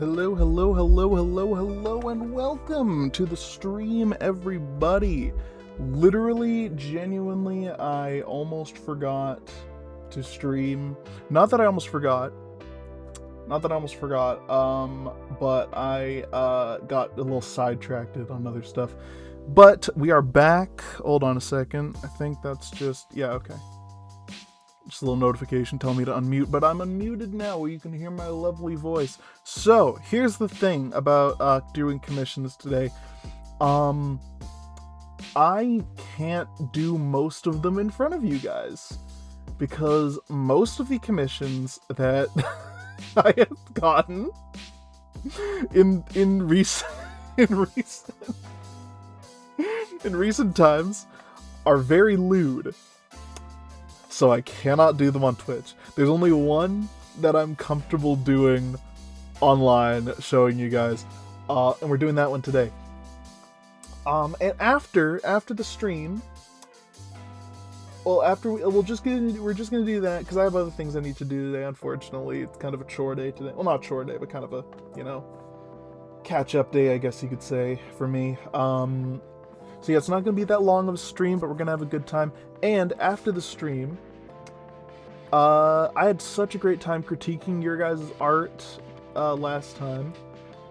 Hello, hello, hello, hello, hello, and welcome to the stream, everybody. Literally, genuinely, I almost forgot to stream. Not that I almost forgot. But I got a little sidetracked on other stuff. But we are back. Hold on a second. I think that's just, yeah, okay. Just a little notification telling me to unmute, but I'm unmuted now where you can hear my lovely voice. So, here's the thing about doing commissions today. I can't do most of them in front of you guys, because most of the commissions that I have gotten in recent times are very lewd. So I cannot do them on Twitch. There's only one that I'm comfortable doing online, showing you guys, and we're doing that one today. And after the stream, well, we're just gonna do that because I have other things I need to do today. Unfortunately, it's kind of a chore day today. Well, not chore day, but kind of a catch-up day, I guess you could say, for me. So yeah, it's not going to be that long of a stream, but we're going to have a good time. And after the stream, I had such a great time critiquing your guys' art last time,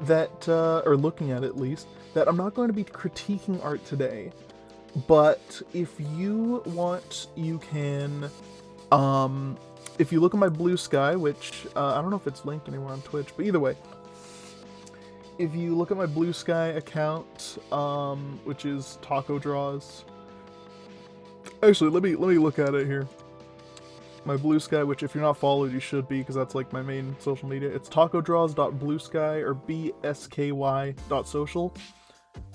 that, or looking at it at least, that I'm not going to be critiquing art today. But if you want, you can, if you look at my Blue Sky, which, I don't know if it's linked anywhere on Twitch, but either way, if you look at my Blue Sky account, which is Taco Draws. Actually, let me look at it here. My Blue Sky, which if you're not followed, you should be, because that's like my main social media. It's tacodraws.bluesky or bsky.social.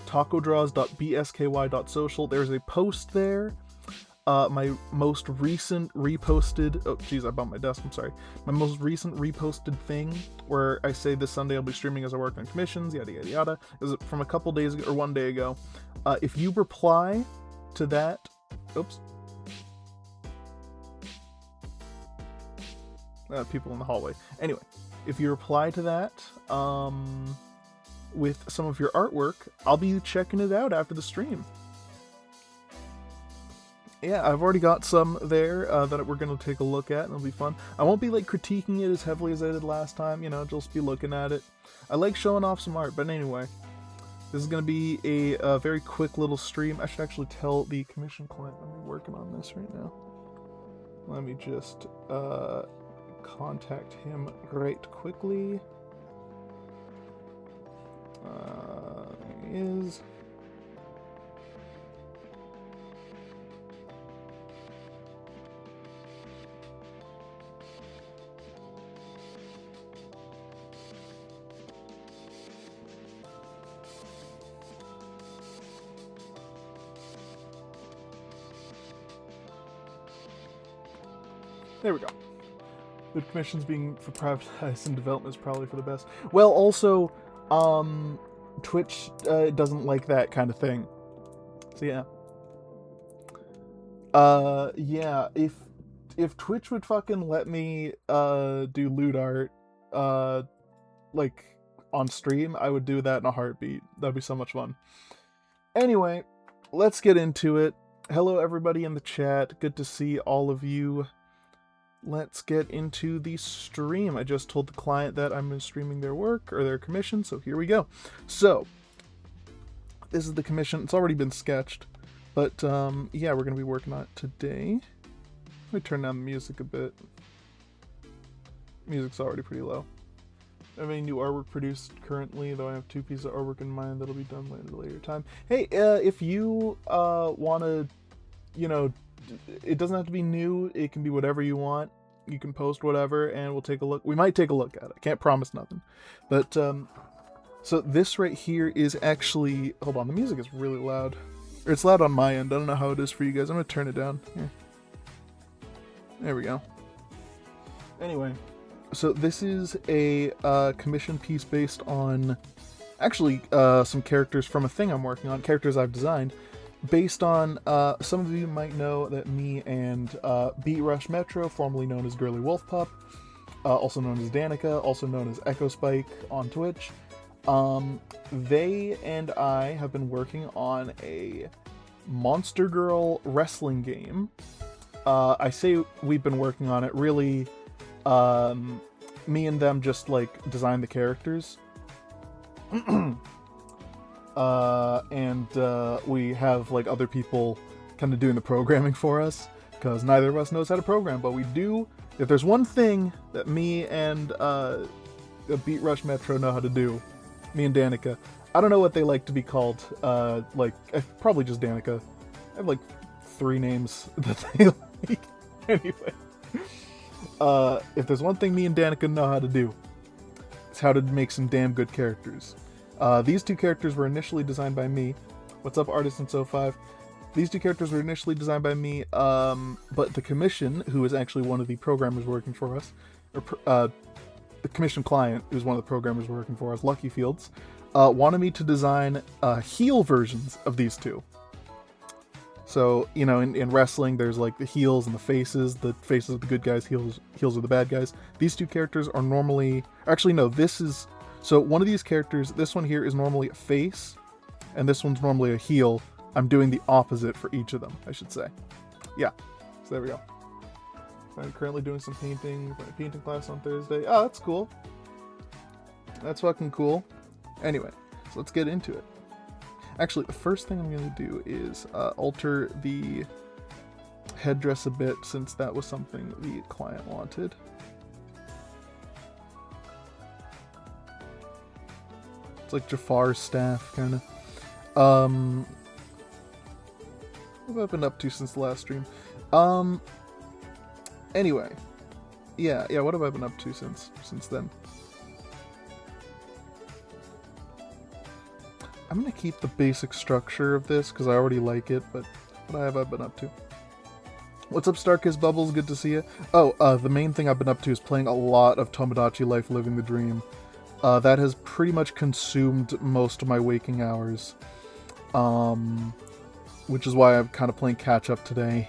tacodraws.bsky.social. There's a post there. My most recent reposted, oh geez, I bumped my desk, I'm sorry. My most recent reposted thing, where I say this Sunday I'll be streaming as I work on commissions, yada yada yada, is from a couple days ago, or one day ago. If you reply to that, oops. People in the hallway. Anyway, if you reply to that, with some of your artwork, I'll be checking it out after the stream. Yeah, I've already got some there that we're going to take a look at, and it'll be fun. I won't be, like, critiquing it as heavily as I did last time, just be looking at it. I like showing off some art, but anyway. This is going to be a very quick little stream. I should actually tell the commission client I'm working on this right now. Let me just contact him right quickly. There he is. There we go. The commissions being for privatized and development is probably for the best. Well, also, Twitch doesn't like that kind of thing. So yeah. Yeah, if Twitch would fucking let me do lewd art, like, on stream, I would do that in a heartbeat. That'd be so much fun. Anyway, let's get into it. Hello everybody in the chat. Good to see all of you. Let's get into the stream. I just told the client that I'm streaming their work, or their commission, so here we go. So, this is the commission. It's already been sketched, but yeah, we're going to be working on it today. Let me turn down the music a bit. Music's already pretty low. I have any new artwork produced currently, though I have 2 pieces of artwork in mind that'll be done at a later time. Hey, if you want to, it doesn't have to be new. It can be whatever you want. You can post whatever, and we'll take a look. We might take a look at it. Can't promise nothing. But, so this right here is actually... Hold on, the music is really loud. Or it's loud on my end. I don't know how it is for you guys. I'm going to turn it down. Here. There we go. Anyway, so this is a commission piece based on... Actually, some characters from a thing I'm working on. Characters I've designed. Based on, some of you might know that me and Beat Rush Metro, formerly known as Girly Wolf Pup, also known as Danica, also known as Echo Spike on Twitch. They and I have been working on a Monster Girl wrestling game. I say we've been working on it, really, me and them just, like, designed the characters. And we have, like, other people kind of doing the programming for us, because neither of us knows how to program, but we do. If there's one thing that me and Beat Rush Metro know how to do, me and Danica, I don't know what they like to be called, probably just Danica. I have, like, 3 names that they like. Anyway. If there's one thing me and Danica know how to do, it's how to make some damn good characters. These 2 characters were initially designed by me. What's up, Artisan05? These 2 characters were initially designed by me, but the commission, who is actually one of the programmers working for us, or the commission client, who's one of the programmers working for us, Lucky Fields, wanted me to design heel versions of these 2. So, you know, in wrestling, there's like the heels and the faces. The faces are the good guys, heels are the bad guys. These 2 characters are normally... Actually, no, this is... So one of these characters, this one here is normally a face, and this one's normally a heel. I'm doing the opposite for each of them, I should say. Yeah, so there we go. So I'm currently doing some painting, my painting class on Thursday. Oh, that's cool. That's fucking cool. Anyway, so let's get into it. Actually, the first thing I'm going to do is alter the headdress a bit, since that was something the client wanted. It's like Jafar's staff, kind of. What have I been up to since the last stream? Anyway. Yeah, what have I been up to since then? I'm gonna keep the basic structure of this, because I already like it, but what have I been up to? What's up, Starkiss Bubbles? Good to see you. Oh, the main thing I've been up to is playing a lot of Tomodachi Life Living the Dream. That has pretty much consumed most of my waking hours. Which is why I'm kind of playing catch-up today.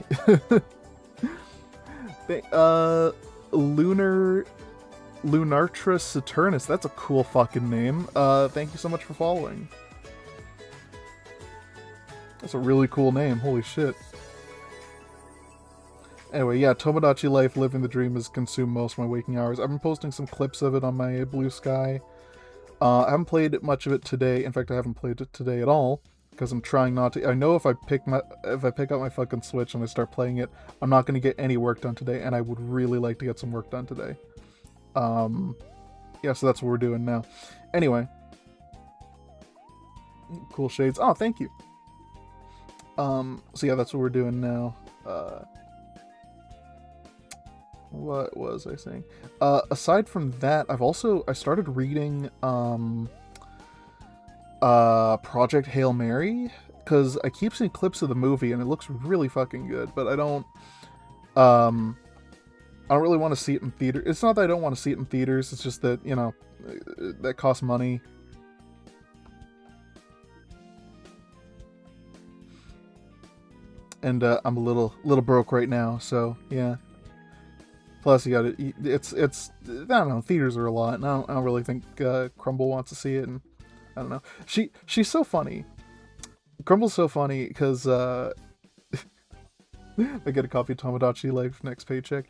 Lunartra Saturnus, that's a cool fucking name. Thank you so much for following. That's a really cool name, holy shit. Anyway, yeah, Tomodachi Life Living the Dream has consumed most of my waking hours. I've been posting some clips of it on my Blue Sky. I haven't played much of it today. In fact, I haven't played it today at all, because I'm trying not to. I know if I pick up my fucking Switch and I start playing it, I'm not going to get any work done today, and I would really like to get some work done today. Yeah, so that's what we're doing now. Anyway. Cool shades. Oh, thank you. So yeah, that's what we're doing now. What was I saying? Aside from that, I started reading, Project Hail Mary, because I keep seeing clips of the movie and it looks really fucking good, but I don't really want to see it in theater. It's not that I don't want to see it in theaters, it's just that, you know, that costs money. And I'm a little broke right now, so yeah. Plus, you gotta. It's. I don't know. Theaters are a lot, and I don't really think Crumble wants to see it. And I don't know. She's so funny. Crumble's so funny because I get a copy of Tomodachi Life next paycheck.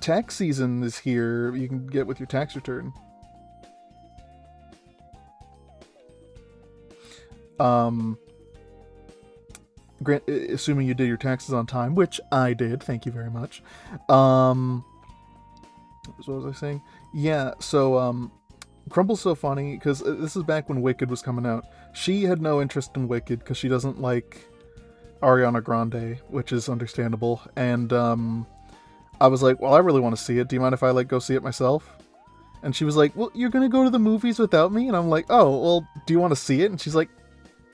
Tax season is here. You can get with your tax return. Assuming you did your taxes on time, which I did, thank you very much. What was I saying? Yeah, so, Crumble's so funny, because this is back when Wicked was coming out. She had no interest in Wicked, because she doesn't like Ariana Grande, which is understandable, and, I was like, well, I really want to see it, do you mind if I, like, go see it myself? And she was like, well, you're gonna go to the movies without me? And I'm like, oh, well, do you want to see it? And she's like,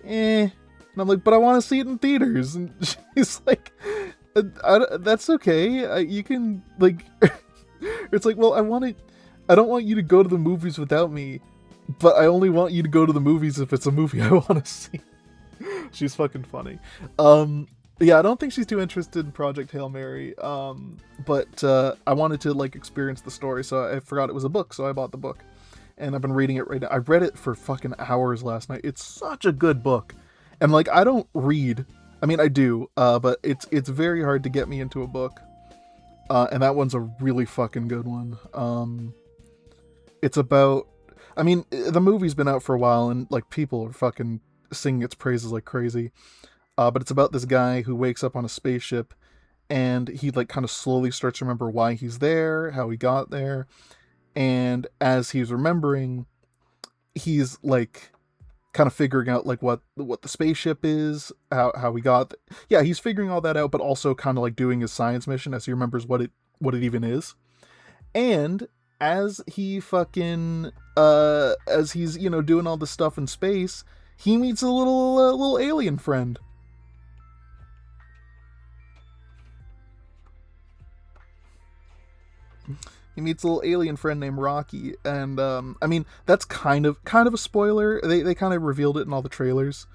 eh. And I'm like, but I want to see it in theaters. And she's like, that's okay. You can, like, it's like, well, I don't want you to go to the movies without me, but I only want you to go to the movies if it's a movie I want to see. She's fucking funny. Yeah, I don't think she's too interested in Project Hail Mary. But I wanted to like experience the story, so I forgot it was a book, so I bought the book, and I've been reading it right now. I read it for fucking hours last night. It's such a good book, and like I don't read. I mean, I do, but it's very hard to get me into a book. And that one's a really fucking good one. It's about. I mean, the movie's been out for a while, and like people are fucking singing its praises like crazy. But it's about this guy who wakes up on a spaceship, and he like kind of slowly starts to remember why he's there, how he got there, and as he's remembering, he's like kind of figuring out like what the spaceship is, how we got yeah, he's figuring all that out, but also kind of like doing his science mission as he remembers what it even is. And as he fucking as he's, you know, doing all this stuff in space, he meets a little alien friend. He meets a little alien friend named Rocky, and I mean that's kind of a spoiler. They kind of revealed it in all the trailers,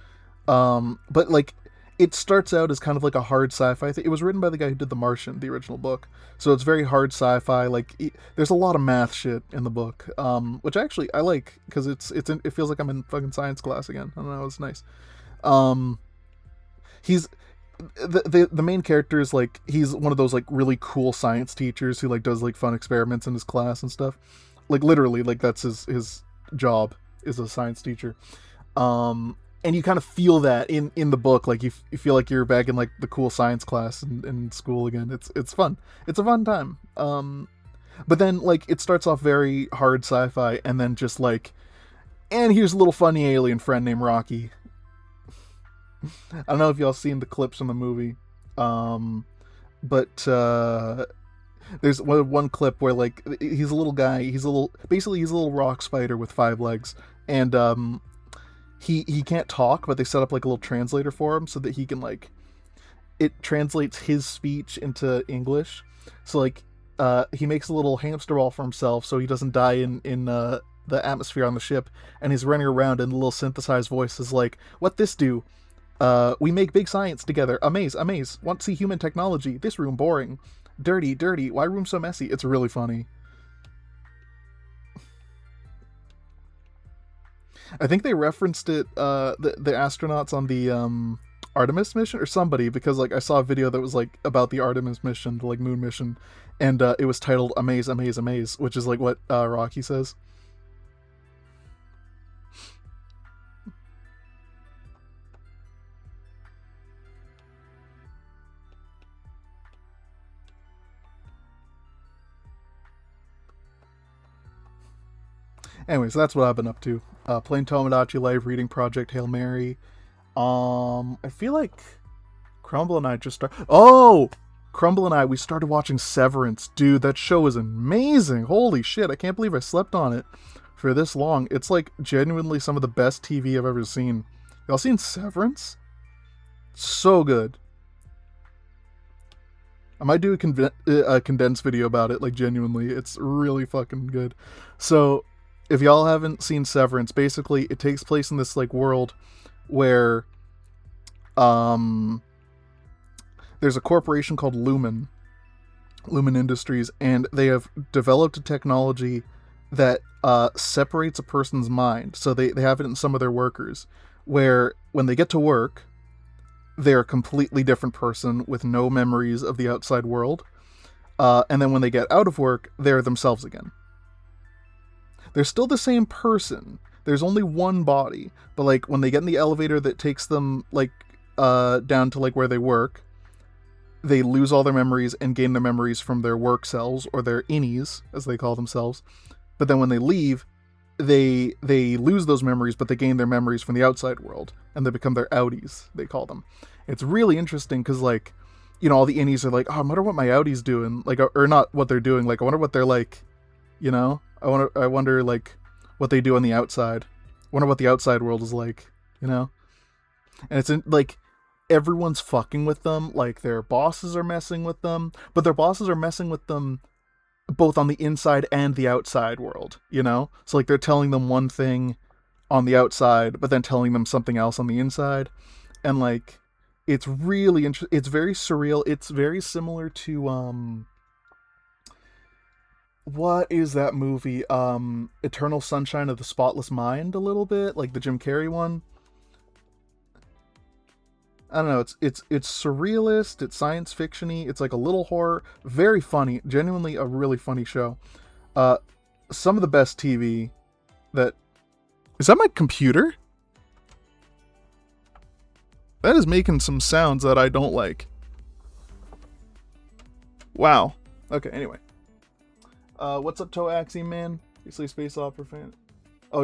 but like it starts out as kind of like a hard sci-fi thing. It was written by the guy who did The Martian, the original book, so it's very hard sci-fi. Like there's a lot of math shit in the book, which actually I like because it feels like I'm in fucking science class again. I don't know, it's nice. Um, he's the main character is like he's one of those like really cool science teachers who like does like fun experiments in his class and stuff. Like literally, like that's his job is a science teacher. And you kind of feel that in the book, like you feel like you're back in like the cool science class in school again. It's fun. It's a fun time. But then like it starts off very hard sci-fi, and then just like, and here's a little funny alien friend named Rocky. I don't know if y'all seen the clips from the movie, but there's one clip where like he's a little guy. He's a little rock spider with 5 legs, and he can't talk, but they set up like a little translator for him so that he can like it translates his speech into English. So like he makes a little hamster ball for himself so he doesn't die in the atmosphere on the ship, and he's running around, and the little synthesized voice is like, "What this do? We make big science together. Amaze, amaze. Want to see human technology? This room boring. Dirty, dirty. Why room so messy?" It's really funny. I think they referenced it, the astronauts on the Artemis mission or somebody, because like I saw a video that was like about the Artemis mission, the like moon mission, and it was titled "Amaze, Amaze, Amaze," which is like what Rocky says. Anyways, that's what I've been up to. Playing Tomodachi Life, reading Project Hail Mary. I feel like Crumble and I just started. Oh, Crumble and I, we started watching Severance. Dude, that show is amazing. Holy shit, I can't believe I slept on it for this long. It's like genuinely some of the best TV I've ever seen. Y'all seen Severance? So good. I might do a condensed video about it, like genuinely. It's really fucking good. So, if y'all haven't seen Severance, basically it takes place in this like world where there's a corporation called Lumen Industries, and they have developed a technology that separates a person's mind. So they have it in some of their workers, where when they get to work, they're a completely different person with no memories of the outside world. And then when they get out of work, they're themselves again. They're still the same person. There's only one body, but like when they get in the elevator that takes them like down to like where they work, they lose all their memories and gain their memories from their work cells, or their innies as they call themselves. But then when they leave, they lose those memories, but they gain their memories from the outside world, and they become their outies, they call them. It's really interesting because like, you know, all the innies are like, oh, I wonder what my outies doing, like, or not what they're doing, like I wonder what they're like, you know. I wonder like what they do on the outside. I wonder what the outside world is like, you know? And it's in, like everyone's fucking with them, like their bosses are messing with them, but their bosses are messing with them both on the inside and the outside world, you know? So like they're telling them one thing on the outside, but then telling them something else on the inside. And like It's really interesting. It's very surreal. It's very similar to what is that movie? Eternal Sunshine of the Spotless Mind, a little bit like the Jim Carrey one. I don't know. It's surrealist. It's science fictiony. It's like a little horror. Very funny. Genuinely a really funny show. Uh, some of the best TV that is that my computer? That is making some sounds that I don't like. Wow. Okay. Anyway. What's up, Toaxi man? You space opera fan? Oh,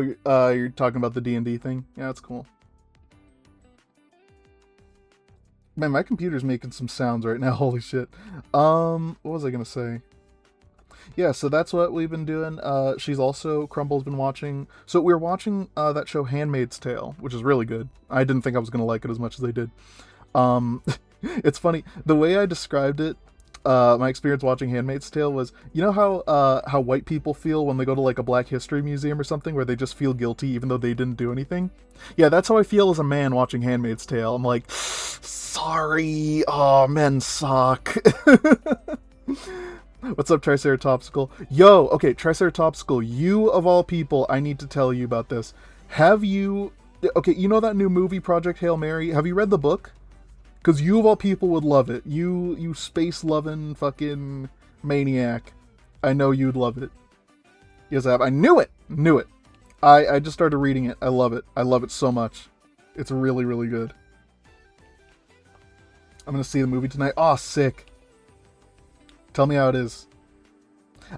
you're talking about the D&D thing? Yeah, that's cool. Man, my computer's making some sounds right now. Holy shit. What was I gonna say? Yeah, so that's what we've been doing. She's also, Crumble's been watching. So we were watching that show Handmaid's Tale, which is really good. I didn't think I was gonna like it as much as I did. It's funny. The way I described it, my experience watching Handmaid's Tale was, you know how white people feel when they go to like a Black History museum or something, where they just feel guilty even though they didn't do anything? Yeah, that's how I feel as a man watching Handmaid's Tale. I'm like, sorry, oh, men suck. What's up, Triceratopsical? Yo, okay, Triceratopsical, you of all people, I need to tell you about this. Have you... Okay, you know that new movie, Project Hail Mary? Have you read the book? Because you of all people would love it. You space-loving fucking maniac. I know you'd love it. Yes, I have. I knew it! Knew it. I just started reading it. I love it. I love it so much. It's really, really good. I'm gonna see the movie tonight. Aw, sick. Tell me how it is.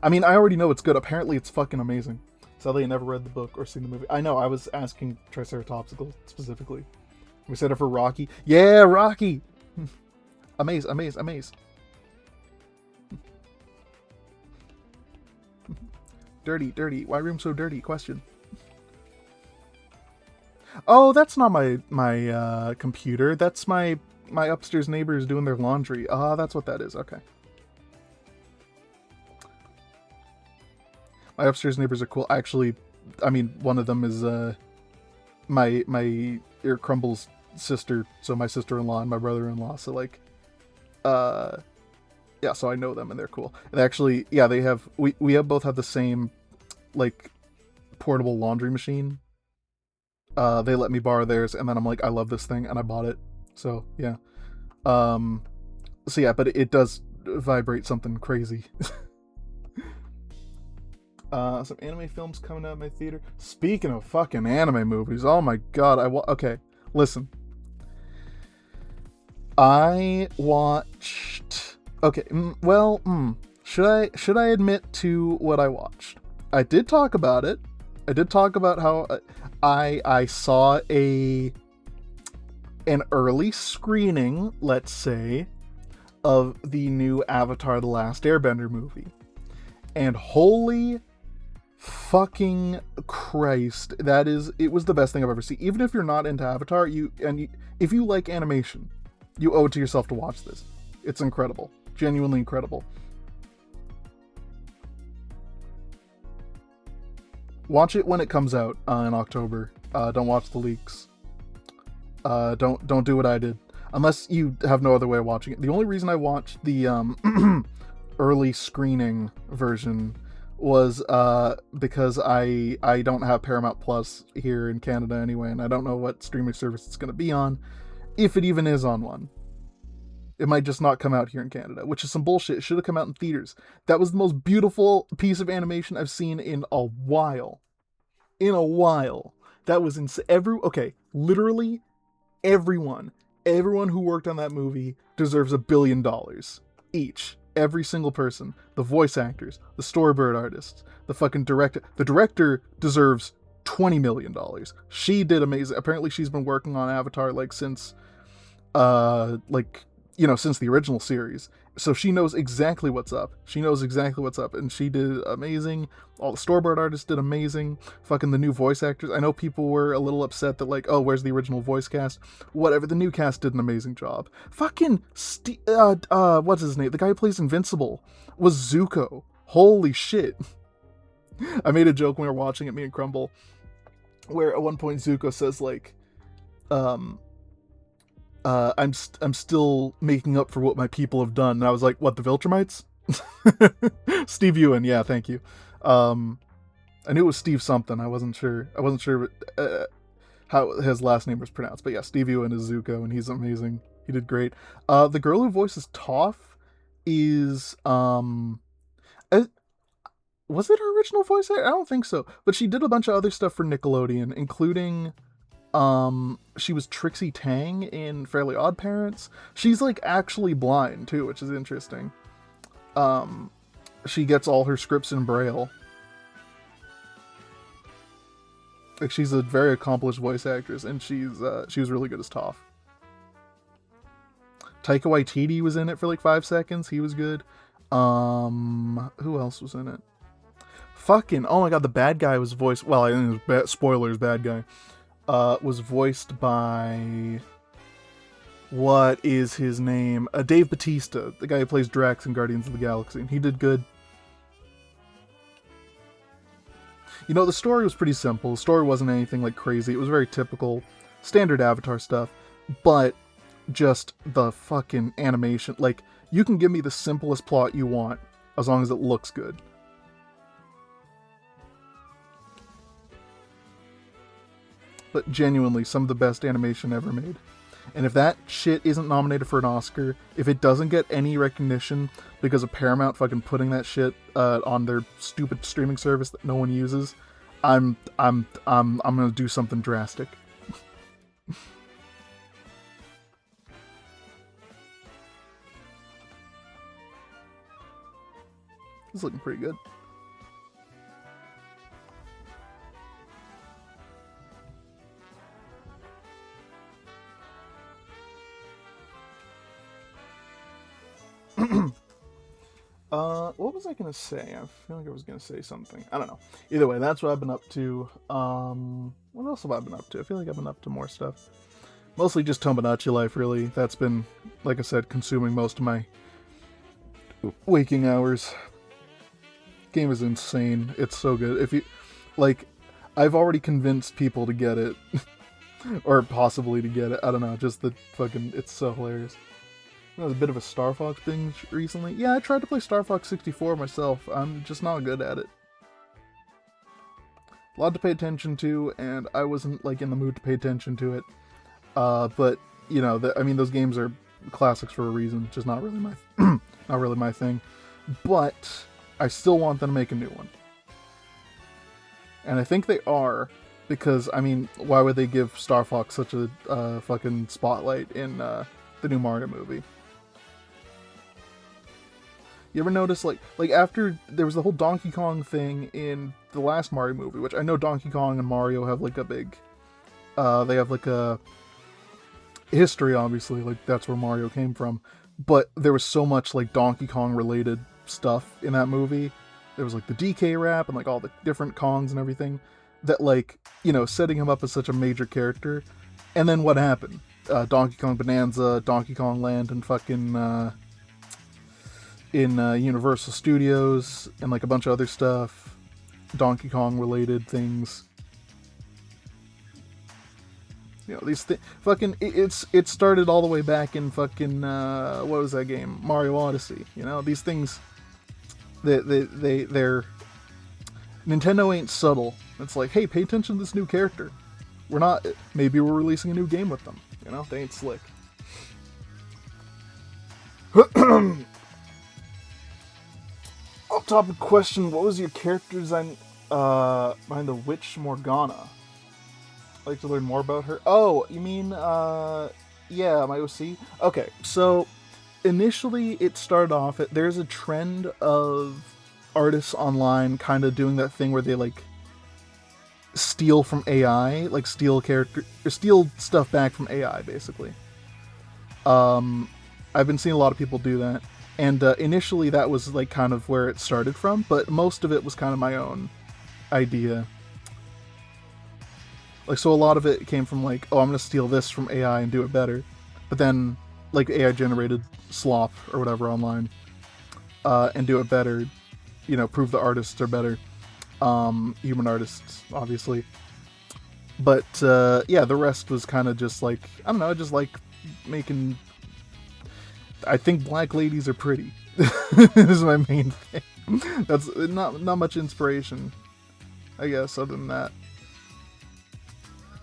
I mean, I already know it's good. Apparently, it's fucking amazing. Sadly, I never read the book or seen the movie. I know, I was asking Triceratopsical specifically. We said it for Rocky. Yeah, Rocky! Amaze, amaze, amaze. Dirty, dirty. Why room so dirty? Question. Oh, that's not my computer. That's my upstairs neighbors doing their laundry. Ah, that's what that is. Okay. My upstairs neighbors are cool. Actually, I mean, one of them is my Ear Crumble's sister, so my sister-in-law and my brother-in-law. So like, yeah, so I know them and they're cool. And actually, yeah, they have we have both have the same like portable laundry machine. They let me borrow theirs, and then I'm like, I love this thing, and I bought it. So yeah, so yeah, but it does vibrate something crazy. Some anime films coming out in my theater. Speaking of fucking anime movies, oh my god, okay, listen. I watched... Okay, should I admit to what I watched? I did talk about it. I did talk about how I saw an early screening, let's say, of the new Avatar: The Last Airbender movie. And holy fucking Christ, it was the best thing I've ever seen. Even if you're not into Avatar, if you like animation, you owe it to yourself to watch this. It's incredible. Genuinely incredible. Watch it when it comes out in October. Don't watch the leaks. Don't do what I did. Unless you have no other way of watching it. The only reason I watched the early screening version was because I don't have Paramount Plus here in Canada anyway, and I don't know what streaming service it's going to be on, if it even is on one. It might just not come out here in Canada, which is some bullshit. It should have come out in theaters. That was the most beautiful piece of animation I've seen in a while. In a while. That was insane. Okay, literally everyone who worked on that movie deserves $1 billion each. Every single person. The voice actors, the storyboard artists, the fucking director. The director deserves $20 million. She did amazing. Apparently she's been working on Avatar since since the original series. So she knows exactly what's up. And she did amazing. All the storyboard artists did amazing. Fucking the new voice actors. I know people were a little upset that oh, where's the original voice cast? Whatever, the new cast did an amazing job. Fucking what's his name? The guy who plays Invincible was Zuko. Holy shit. I made a joke when we were watching it, me and Crumble, where at one point Zuko says I'm still making up for what my people have done. And I was like, what, the Viltrumites? Steve Ewan, yeah, thank you. I knew it was Steve something. I wasn't sure how his last name was pronounced, but yeah, Steve Ewan is Zuko, and he's amazing. He did great. The girl who voices Toph is was it her original voice actor? I don't think so, but she did a bunch of other stuff for Nickelodeon, including she was Trixie Tang in Fairly Odd Parents. She's like actually blind too, which is interesting. She gets all her scripts in Braille. Like, she's a very accomplished voice actress, and she was really good as Toph. Taika Waititi was in it for like 5 seconds. He was good. Who else was in it? Fucking, oh my god, the bad guy was voiced, well, I think it was spoilers, bad guy, was voiced by, what is his name? Dave Bautista, the guy who plays Drax in Guardians of the Galaxy, and he did good. You know, the story was pretty simple. The story wasn't anything like crazy. It was very typical, standard Avatar stuff, but just the fucking animation. Like, you can give me the simplest plot you want, as long as it looks good. But genuinely, some of the best animation ever made. And if that shit isn't nominated for an Oscar, if it doesn't get any recognition because of Paramount fucking putting that shit on their stupid streaming service that no one uses, I'm gonna do something drastic. It's looking pretty good. What was I gonna say? I feel like I was gonna say something. I don't know. Either way, that's what I've been up to. What else have I been up to? I feel like I've been up to more stuff. Mostly just Tomodachi Life, really. That's been, like I said, consuming most of my waking hours. Game is insane. It's so good. If you, like, I've already convinced people to get it. Or possibly to get it. I don't know. Just the fucking, it's so hilarious. I was a bit of a Star Fox binge recently. Yeah, I tried to play Star Fox 64 myself. I'm just not good at it. A lot to pay attention to, and I wasn't like in the mood to pay attention to it. But you know, I mean, those games are classics for a reason. Just not really my, not really my thing. But I still want them to make a new one, and I think they are, because I mean, why would they give Star Fox such a fucking spotlight in the new Mario movie? You ever notice, like after there was the whole Donkey Kong thing in the last Mario movie, which I know Donkey Kong and Mario have like a big, they have like a history, obviously, like that's where Mario came from, but there was so much like Donkey Kong related stuff in that movie. There was like the DK rap and like all the different Kongs and everything, that like, you know, setting him up as such a major character. And then what happened? Donkey Kong Bonanza, Donkey Kong Land, and fucking in Universal Studios, and like a bunch of other stuff, Donkey Kong related things. You know, these fucking, it started all the way back in fucking what was that game? Mario Odyssey. You know, these things, they're Nintendo ain't subtle. It's like, hey, pay attention to this new character. Maybe we're releasing a new game with them. You know, they ain't slick. Off-topic question, what was your character design behind the Witch Morgana? I'd like to learn more about her. Oh, you mean, yeah, my OC? Okay, so initially it started off, there's a trend of artists online kind of doing that thing where they, like, steal from AI, like steal stuff back from AI, basically. I've been seeing a lot of people do that. And initially that was like kind of where it started from, but most of it was kind of my own idea. Like, so a lot of it came from like, oh, I'm going to steal this from AI and do it better. But then like AI generated slop or whatever online and do it better, you know, prove the artists are better. Human artists, obviously. But yeah, the rest was kind of just like, I don't know, just like making. I think black ladies are pretty. This is my main thing. That's not much inspiration, I guess, other than that.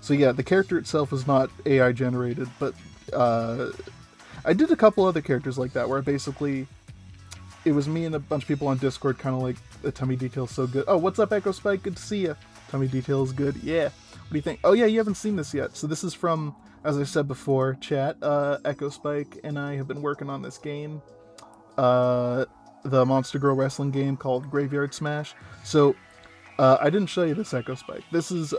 So yeah, the character itself is not AI generated, but I did a couple other characters like that where basically it was me and a bunch of people on Discord, kind of like the tummy detail's so good. Oh, what's up, Echo Spike? Good to see ya. Tummy detail is good. Yeah. What do you think? Oh yeah, you haven't seen this yet. So this is from, as I said before, chat. Echo Spike and I have been working on this game, the Monster Girl wrestling game called Graveyard Smash. So I didn't show you this, Echo Spike. This is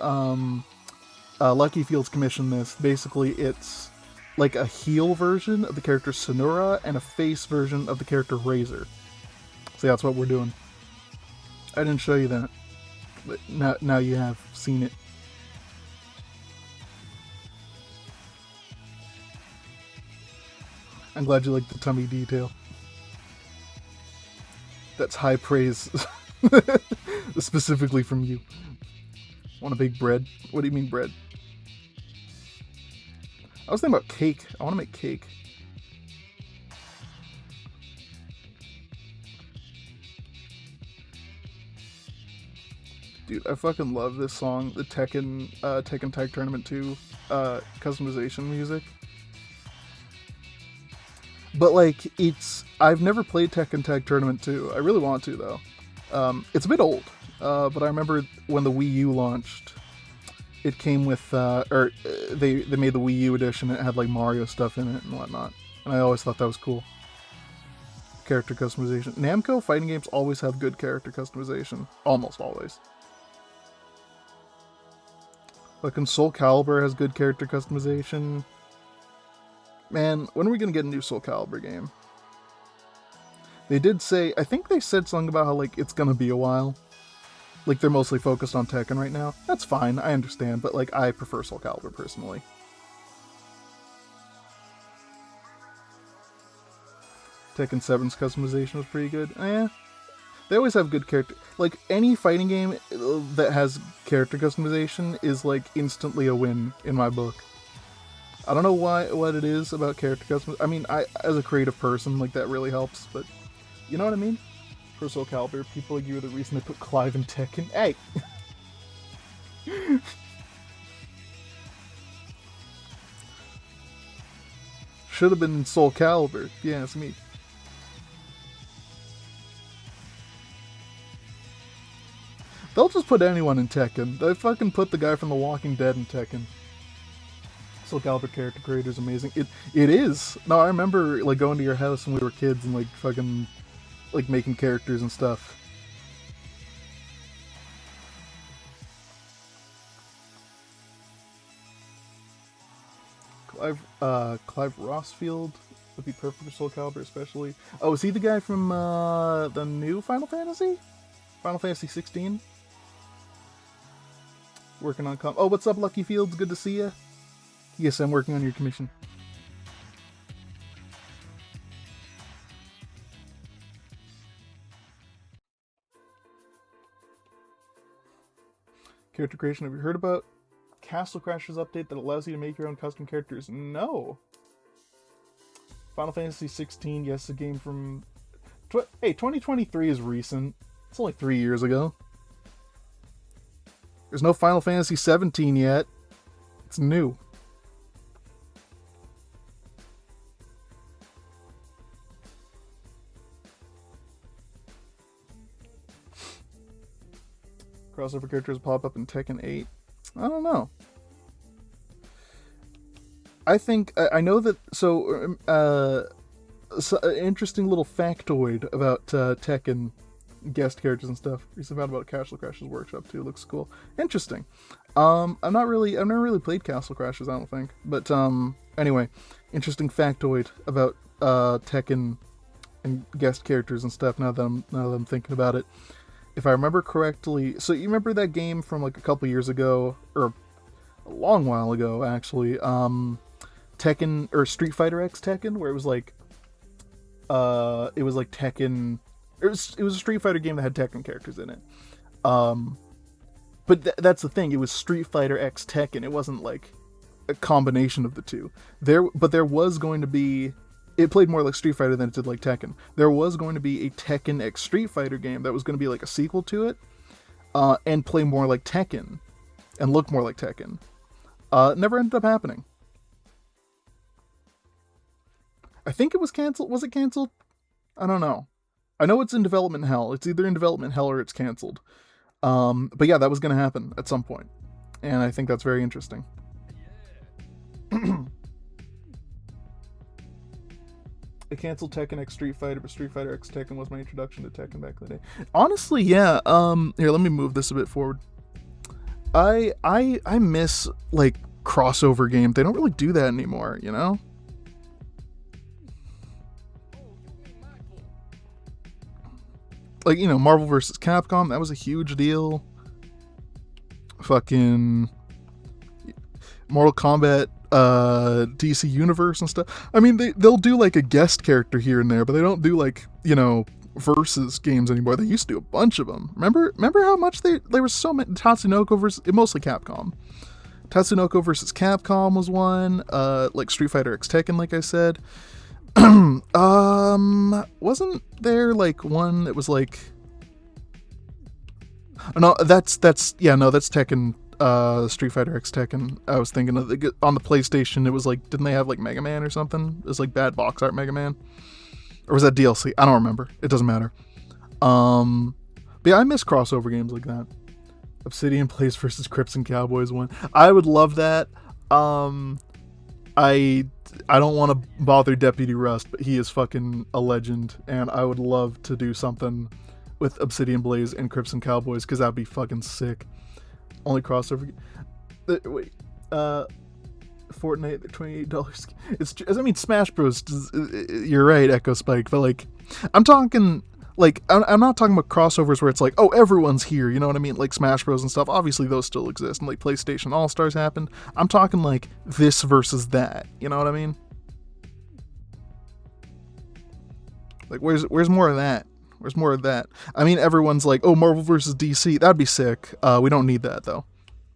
Lucky Fields commissioned this. Basically, it's like a heel version of the character Sonora and a face version of the character Razor. So that's what we're doing. I didn't show you that, but now you have seen it. I'm glad you like the tummy detail. That's high praise, specifically from you. Want a big bread? What do you mean bread? I was thinking about cake. I want to make cake. Dude, I fucking love this song, the Tekken Tag Tournament 2 customization music. But like, I've never played Tekken Tag Tournament 2. I really want to though. It's a bit old, but I remember when the Wii U launched, it came with, they made the Wii U edition. It had like Mario stuff in it and whatnot, and I always thought that was cool. Character customization. Namco fighting games always have good character customization, almost always. Like Soul Calibur has good character customization. Man, when are we gonna get a new Soul Calibur game? They did say, I think they said something about how like it's gonna be a while. Like they're mostly focused on Tekken right now. That's fine, I understand, but like I prefer Soul Calibur personally. Tekken 7's customization was pretty good. They always have good character. Like any fighting game that has character customization is like instantly a win in my book. I don't know what it is about character customization. I mean, I as a creative person, like that really helps, but you know what I mean? For Soul Calibur, people like you are the reason they put Clive in Tekken. Hey! Should have been in Soul Calibur, if you ask me. They'll just put anyone in Tekken. They fucking put the guy from The Walking Dead in Tekken. Soul Calibur character creator is amazing. It is. No, I remember like going to your house when we were kids and like fucking like making characters and stuff. Clive Rossfield would be perfect for Soul Calibur, especially. Oh, is he the guy from the new Final Fantasy? Final Fantasy 16? Working on oh, what's up, Lucky Fields? Good to see ya. Yes, I'm working on your commission. Character creation. Have you heard about Castle Crashers update that allows you to make your own custom characters? No. Final Fantasy 16, yes, a game from... Hey, 2023 is recent. It's only 3 years ago. There's no Final Fantasy 17 yet. It's new. Crossover characters pop up in Tekken 8. I don't know. I think I know that. So, an interesting little factoid about Tekken guest characters and stuff. Recently found about Castle Crashers Workshop too. Looks cool. Interesting. I've never really played Castle Crashers, I don't think. But anyway, interesting factoid about Tekken and guest characters and stuff. Now that I'm thinking about it, if I remember correctly, so you remember that game from like a couple years ago, or a long while ago actually, Tekken or Street Fighter X Tekken, where it was like Tekken. It was a Street Fighter game that had Tekken characters in it. But that's the thing. It was Street Fighter X Tekken. It wasn't like a combination of the two. But there was going to be. It played more like Street Fighter than it did like Tekken. There was going to be a Tekken X Street Fighter game that was going to be like a sequel to it, and play more like Tekken, and look more like Tekken. Never ended up happening. I think it was canceled. Was it canceled? I don't know. I know it's in development hell. It's either in development hell or it's canceled. But yeah, that was going to happen at some point. And I think that's very interesting. I canceled Tekken X Street Fighter, but Street Fighter X Tekken was my introduction to Tekken back in the day. Honestly, yeah. Here, let me move this a bit forward. I miss, like, crossover games. They don't really do that anymore, you know? Like, you know, Marvel vs. Capcom, that was a huge deal. Fucking Mortal Kombat, DC Universe and stuff. I mean, they'll do like a guest character here and there, but they don't do like, you know, versus games anymore. They used to do a bunch of them. Remember how much they were so many. Tatsunoko versus, mostly Capcom. Tatsunoko versus Capcom was one. Like Street Fighter X Tekken, like I said. Wasn't there like one that was like, no, that's Tekken, Street Fighter X Tekken. I was thinking of on the PlayStation, it was like, didn't they have like Mega Man or something? It was like bad box art Mega Man, or was that DLC? I don't remember. It doesn't matter. But yeah, I miss crossover games like that. Obsidian plays versus Crips and Cowboys one. I would love that. I don't want to bother Deputy Rust, but he is fucking a legend, and I would love to do something with Obsidian Blaze and Crips and Cowboys, because that'd be fucking sick. Only crossover. Wait, Fortnite, the $28. I mean, Smash Bros. You're right, Echo Spike, but like, I'm talking. Like, I'm not talking about crossovers where it's like, oh, everyone's here, you know what I mean? Like Smash Bros. And stuff, obviously those still exist, and like PlayStation All-Stars happened. I'm talking like this versus that, you know what I mean? Like, where's more of that? Where's more of that? I mean, everyone's like, oh, Marvel versus DC, that'd be sick. We don't need that, though.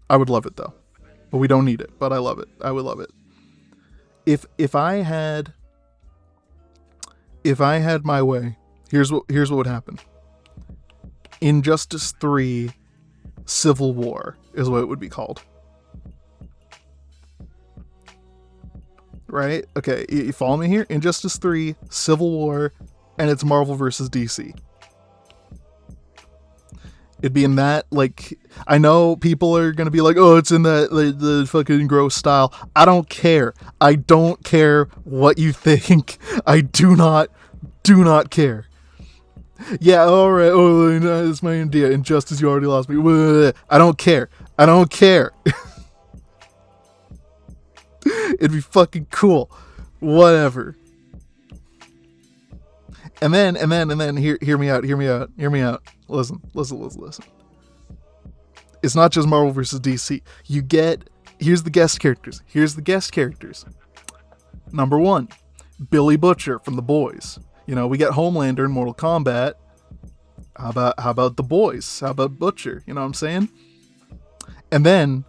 I would love it, though. But we don't need it, but I love it. I would love it. If I had my way, Here's what would happen. Injustice 3 Civil War is what it would be called. Right? Okay, you follow me here? Injustice 3 Civil War, and it's Marvel versus DC. It'd be in that, like, I know people are gonna be like, oh, it's in that the fucking gross style. I don't care. I don't care what you think. I do not care. Yeah, alright, oh, that's my idea. Injustice, you already lost me. I don't care. It'd be fucking cool. Whatever. And then, hear me out. Listen. It's not just Marvel versus DC. Here's the guest characters. Number 1, Billy Butcher from The Boys. You know, we get Homelander in Mortal Kombat. How about The Boys? How about Butcher? You know what I'm saying? And then,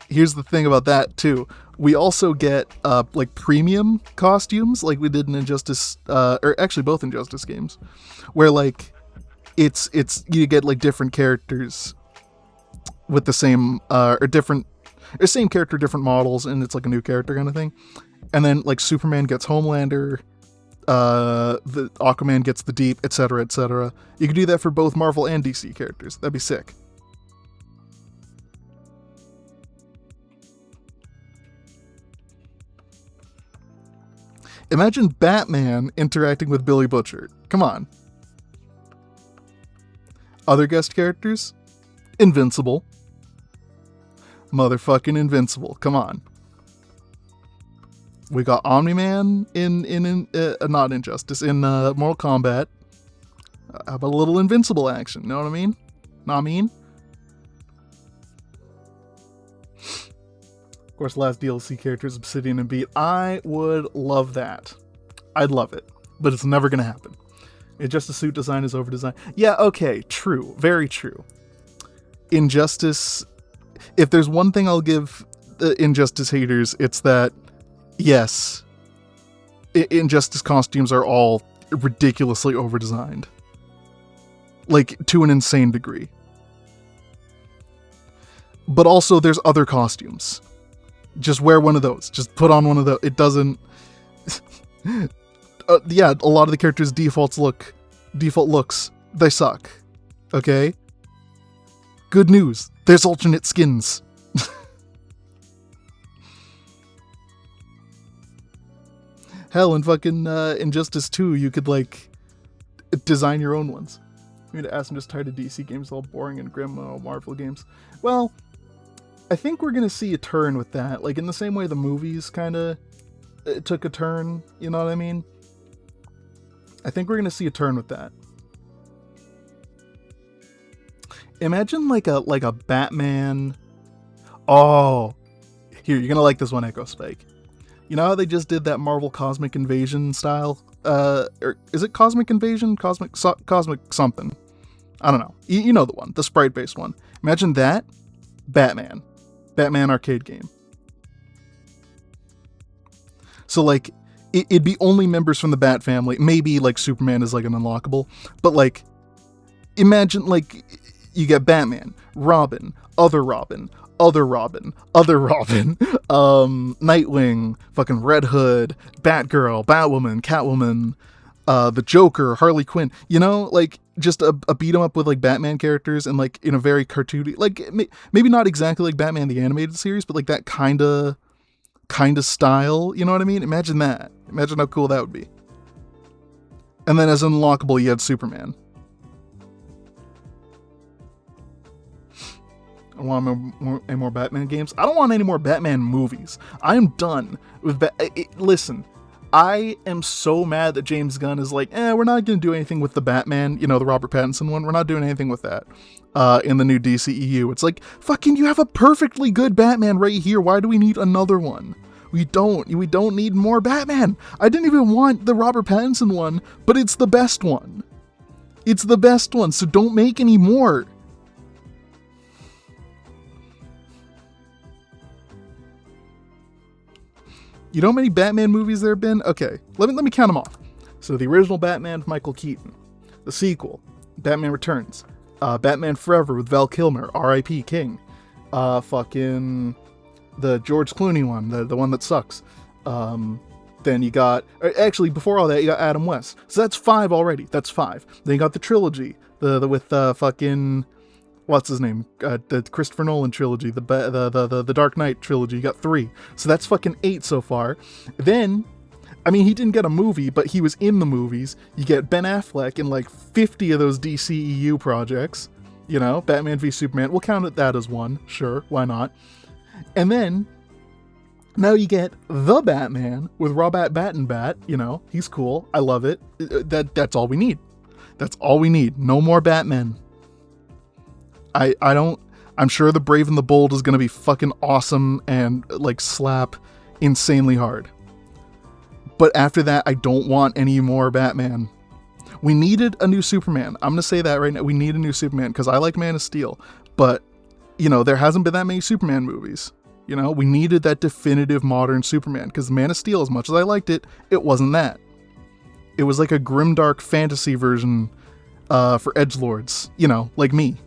here's the thing about that, too. We also get, like, premium costumes, like we did in Injustice, or actually both Injustice games, where, like, it's you get, like, different characters with the same, same character, different models, and it's, like, a new character kind of thing. And then, like, Superman gets Homelander, the Aquaman gets the Deep, etc., etc. You could do that for both Marvel and DC characters. That'd be sick. Imagine Batman interacting with Billy Butcher. Come on. Other guest characters? Invincible. Motherfucking Invincible. Come on. We got Omni-Man in not Injustice, in Mortal Kombat. How about a little Invincible action? Know what I mean? Know what I mean? Of course, last DLC characters, Obsidian and Beat. I would love that. I'd love it. But it's never going to happen. It's just a suit design is over design. Yeah, okay, true. Very true. Injustice, if there's one thing I'll give Injustice haters, it's that, yes, Injustice costumes are all ridiculously overdesigned. Like, to an insane degree. But also, there's other costumes. Just wear one of those. Just put on one of those. It doesn't... yeah, a lot of the characters' default looks, they suck. Okay? Good news. There's alternate skins. Hell, in fucking Injustice 2, you could, like, design your own ones. I'm gonna ask, I'm just tired of DC games, all boring and grim Marvel games. Well, I think we're gonna see a turn with that. Like, in the same way the movies kinda took a turn, you know what I mean? I think we're gonna see a turn with that. Imagine like a Batman... Oh! Here, you're gonna like this one, Echo Spike. You know how they just did that Marvel Cosmic Invasion style? Or is it Cosmic Invasion? Cosmic something. I don't know. You know the one. The sprite-based one. Imagine that. Batman. Batman arcade game. So, like, it'd be only members from the Bat family. Maybe, like, Superman is, like, an unlockable. But, like, imagine, like, you get Batman, Robin, other Robin, Nightwing, fucking Red Hood, Batgirl, Batwoman, Catwoman, the Joker, Harley Quinn, you know, like, just a beat 'em up with, like, Batman characters and, like, in a very cartoony, like, maybe not exactly like Batman the Animated Series, but, like, that kind of style, you know what I mean? Imagine that. Imagine how cool that would be. And then as unlockable, you had Superman. I want any more Batman games. I don't want any more Batman movies. I am done with listen, I am so mad that James Gunn is like, we're not going to do anything with the Batman, you know, the Robert Pattinson one. We're not doing anything with that in the new DCEU. It's like, fucking, you have a perfectly good Batman right here. Why do we need another one? We don't need more Batman. I didn't even want the Robert Pattinson one, but it's the best one. It's the best one, so don't make any more. You know how many Batman movies there have been? Okay, let me count them off. So the original Batman with Michael Keaton, the sequel, Batman Returns, Batman Forever with Val Kilmer, R.I.P. King, fucking the George Clooney one, the one that sucks. Then you got, actually before all that, you got Adam West. So that's 5 already. That's 5. Then you got the trilogy, the with fucking, what's his name? The Christopher Nolan trilogy, the Dark Knight trilogy. You got 3. So that's fucking 8 so far. Then, I mean, he didn't get a movie, but he was in the movies. You get Ben Affleck in like 50 of those DCEU projects. You know, Batman v Superman. We'll count that as 1. Sure, why not? And then, now you get the Batman with Robert Bat. You know, he's cool. I love it. That's all we need. That's all we need. No more Batman. I'm sure the Brave and the Bold is going to be fucking awesome and, like, slap insanely hard. But after that, I don't want any more Batman. We needed a new Superman. I'm going to say that right now. We need a new Superman because I like Man of Steel. But, you know, there hasn't been that many Superman movies. You know, we needed that definitive modern Superman because Man of Steel, as much as I liked it, it wasn't that. It was like a grimdark fantasy version for edgelords, you know, like me.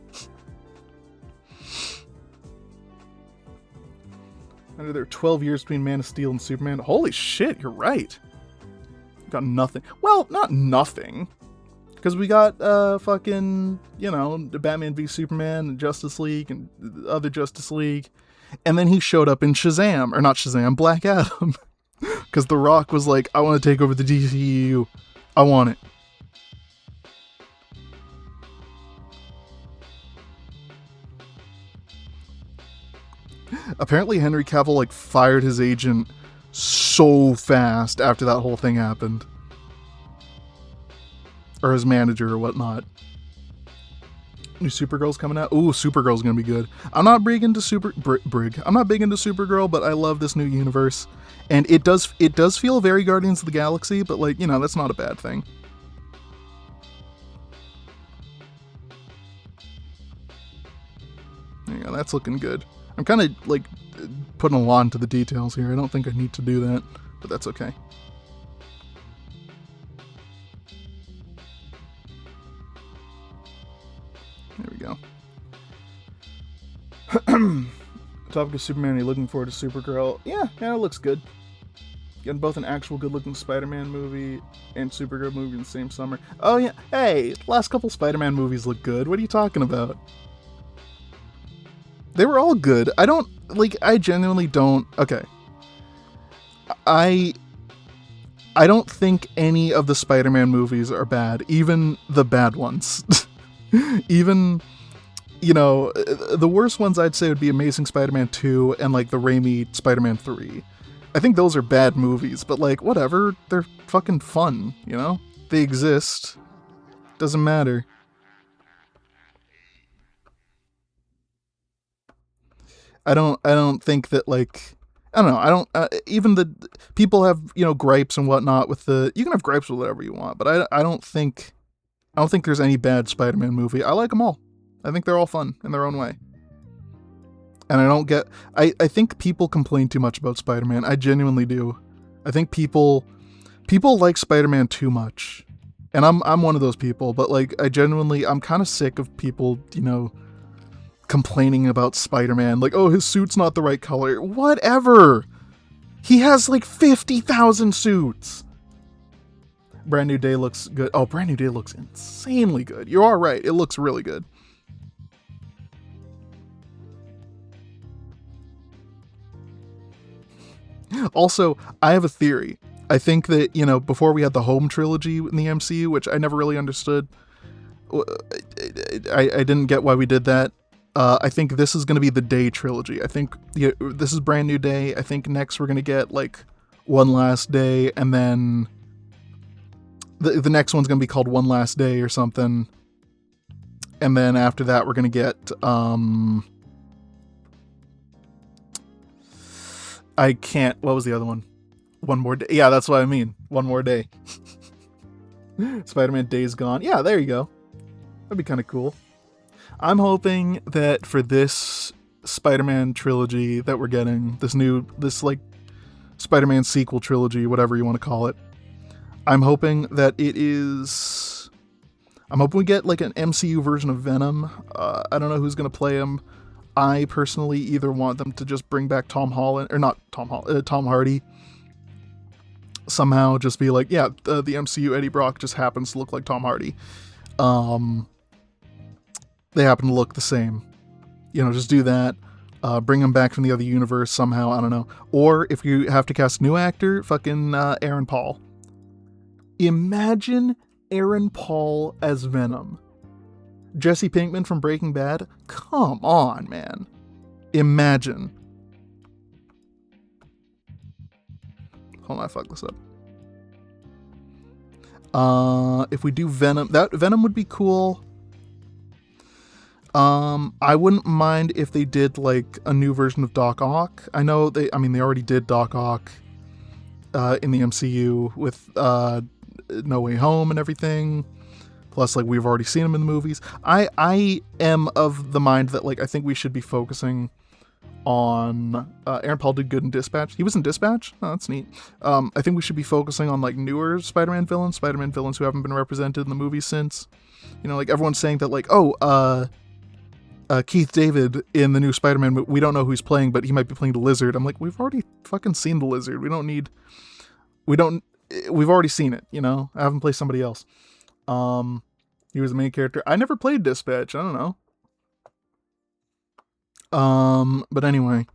Under there 12 years between Man of Steel and Superman. Holy shit, you're right. Got nothing. Well, not nothing. Because we got fucking, you know, Batman v Superman and Justice League and the other Justice League. And then he showed up in Shazam, or not Shazam, Black Adam. Because The Rock was like, I want to take over the DCEU. I want it. Apparently Henry Cavill, like, fired his agent so fast after that whole thing happened. Or his manager or whatnot. New Supergirl's coming out. Ooh, Supergirl's gonna be good. I'm not big into I'm not big into Supergirl, but I love this new universe. And it does feel very Guardians of the Galaxy, but, like, you know, that's not a bad thing. There you go, that's looking good. I'm kind of, like, putting a lot into the details here. I don't think I need to do that, but that's okay. There we go. Topic of Superman, are you looking forward to Supergirl? Yeah, it looks good. Getting both an actual good-looking Spider-Man movie and Supergirl movie in the same summer. Oh yeah, hey, last couple Spider-Man movies look good. What are you talking about? They were all good. I genuinely don't, okay. I don't think any of the Spider-Man movies are bad, even the bad ones. Even, you know, the worst ones I'd say would be Amazing Spider-Man 2 and, like, the Raimi Spider-Man 3. I think those are bad movies, but, like, whatever. They're fucking fun, you know? They exist. Doesn't matter. I don't think that, like, I don't know, even the people have, you know, gripes and whatnot with you can have gripes with whatever you want, but I don't think there's any bad Spider-Man movie. I like them all. I think they're all fun in their own way. And I think people complain too much about Spider-Man. I genuinely do. I think people like Spider-Man too much. And I'm one of those people, but, like, I'm kind of sick of people, you know, complaining about Spider-Man, like, oh, his suit's not the right color. Whatever. He has like 50,000 suits. Brand New Day looks good. Oh, Brand New Day looks insanely good. You are right. It looks really good. Also, I have a theory. I think that, you know, before we had the Home trilogy in the MCU, which I never really understood, I didn't get why we did that. I think this is going to be the Day trilogy. I think this is Brand New Day. I think next we're going to get, like, One Last Day, and then the next one's going to be called One Last Day or something. And then after that, we're going to get, what was the other one? One More Day. Yeah, that's what I mean. One More Day. Spider-Man Days Gone. Yeah, there you go. That'd be kind of cool. I'm hoping that for this Spider-Man trilogy that we're getting, this like Spider-Man sequel trilogy, whatever you want to call it, I'm hoping that I'm hoping we get like an MCU version of Venom. I don't know who's going to play him. I personally either want them to just bring back Tom Hardy. Somehow just be like, yeah, the MCU Eddie Brock just happens to look like Tom Hardy. They happen to look the same. You know, just do that. Bring him back from the other universe somehow, I don't know. Or if you have to cast a new actor, fucking Aaron Paul. Imagine Aaron Paul as Venom. Jesse Pinkman from Breaking Bad? Come on, man. Imagine. Hold on, I fucked this up. If we do Venom, Venom would be cool. I wouldn't mind if they did like a new version of Doc Ock. I know they already did Doc Ock in the MCU with No Way Home and everything. Plus, like, we've already seen him in the movies. I am of the mind that, like, I think we should be focusing on Aaron Paul did good in Dispatch. He was in Dispatch? Oh, that's neat. I think we should be focusing on, like, newer Spider-Man villains who haven't been represented in the movies since. You know, like, everyone's saying that, like, Keith David in the new Spider-Man, we don't know who he's playing, but he might be playing the Lizard. I'm like, we've already fucking seen the Lizard. We've already seen it, you know? I haven't played somebody else. He was the main character. I never played Dispatch. I don't know. But anyway,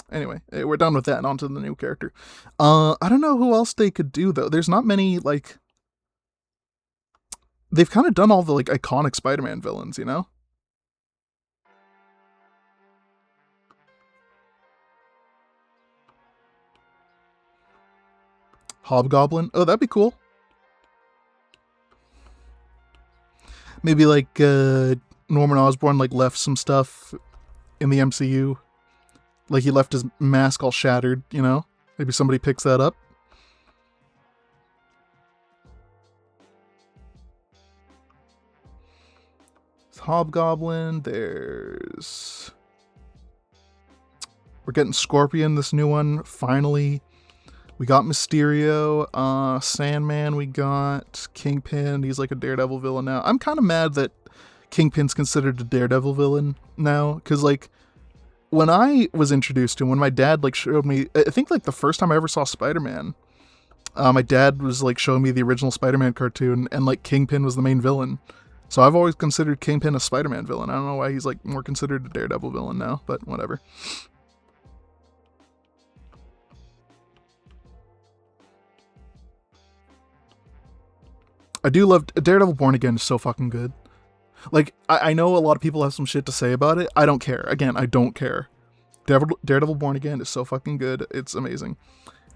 we're done with that and on to the new character. I don't know who else they could do, though. There's not many, like, they've kind of done all the, like, iconic Spider-Man villains, you know? Hobgoblin? Oh, that'd be cool. Maybe, like, Norman Osborn, like, left some stuff in the MCU. Like, he left his mask all shattered, you know? Maybe somebody picks that up. Hobgoblin, there's... We're getting Scorpion, this new one, finally. We got Mysterio, Sandman, we got Kingpin. He's like a Daredevil villain now. I'm kind of mad that Kingpin's considered a Daredevil villain now, because like when I was introduced to him, when my dad like showed me, I think like the first time I ever saw Spider-Man, my dad was like showing me the original Spider-Man cartoon, and like Kingpin was the main villain. So I've always considered Kingpin a Spider-Man villain. I don't know why he's like more considered a Daredevil villain now, but whatever. I do love Daredevil Born Again is so fucking good. Like, I know a lot of people have some shit to say about it. I don't care. Again, I don't care. Daredevil Born Again is so fucking good. It's amazing.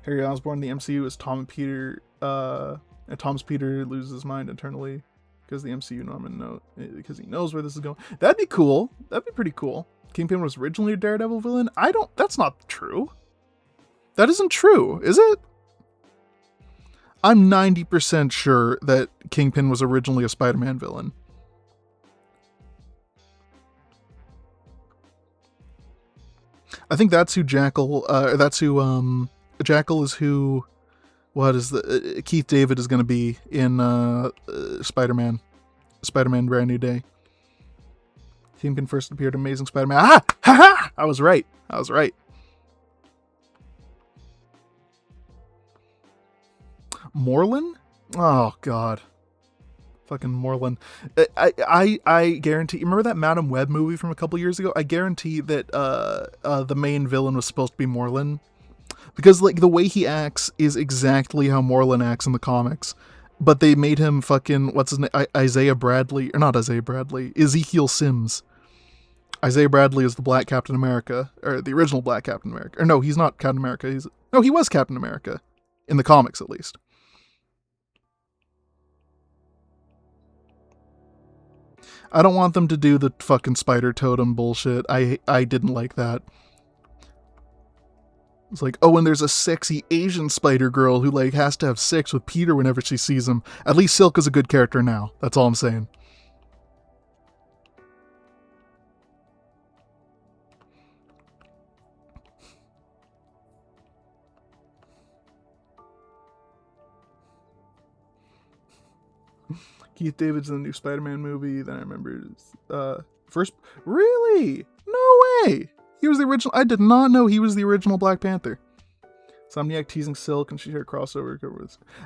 Harry Osborn in the MCU is Tom and Peter, and Tom's Peter loses his mind internally because the MCU Norman because he knows where this is going. That'd be cool. That'd be pretty cool. Kingpin was originally a Daredevil villain. That's not true. That isn't true, is it? I'm 90% sure that Kingpin was originally a Spider-Man villain. I think that's who Jackal, Jackal is who, Keith David is going to be in, Spider-Man Brand New Day. Kingpin first appeared in Amazing Spider-Man. Ah! Ha ha! I was right. Morlun? Oh, God. Fucking Morlun. I guarantee... Remember that Madam Web movie from a couple years ago? I guarantee that the main villain was supposed to be Morlun. Because, like, the way he acts is exactly how Morlun acts in the comics. But they made him fucking... What's his name? Isaiah Bradley. Or not Isaiah Bradley. Ezekiel Sims. Isaiah Bradley is the Black Captain America. Or the original Black Captain America. Or no, he's not Captain America. He was Captain America. In the comics, at least. I don't want them to do the fucking spider totem bullshit. I didn't like that. It's like, oh, and there's a sexy Asian spider girl who like has to have sex with Peter whenever she sees him. At least Silk is a good character now. That's all I'm saying. Keith David's in the new Spider-Man movie. Then I remember first. Really? No way. He was the original. I did not know he was the original Black Panther. Insomniac teasing Silk and she had a crossover.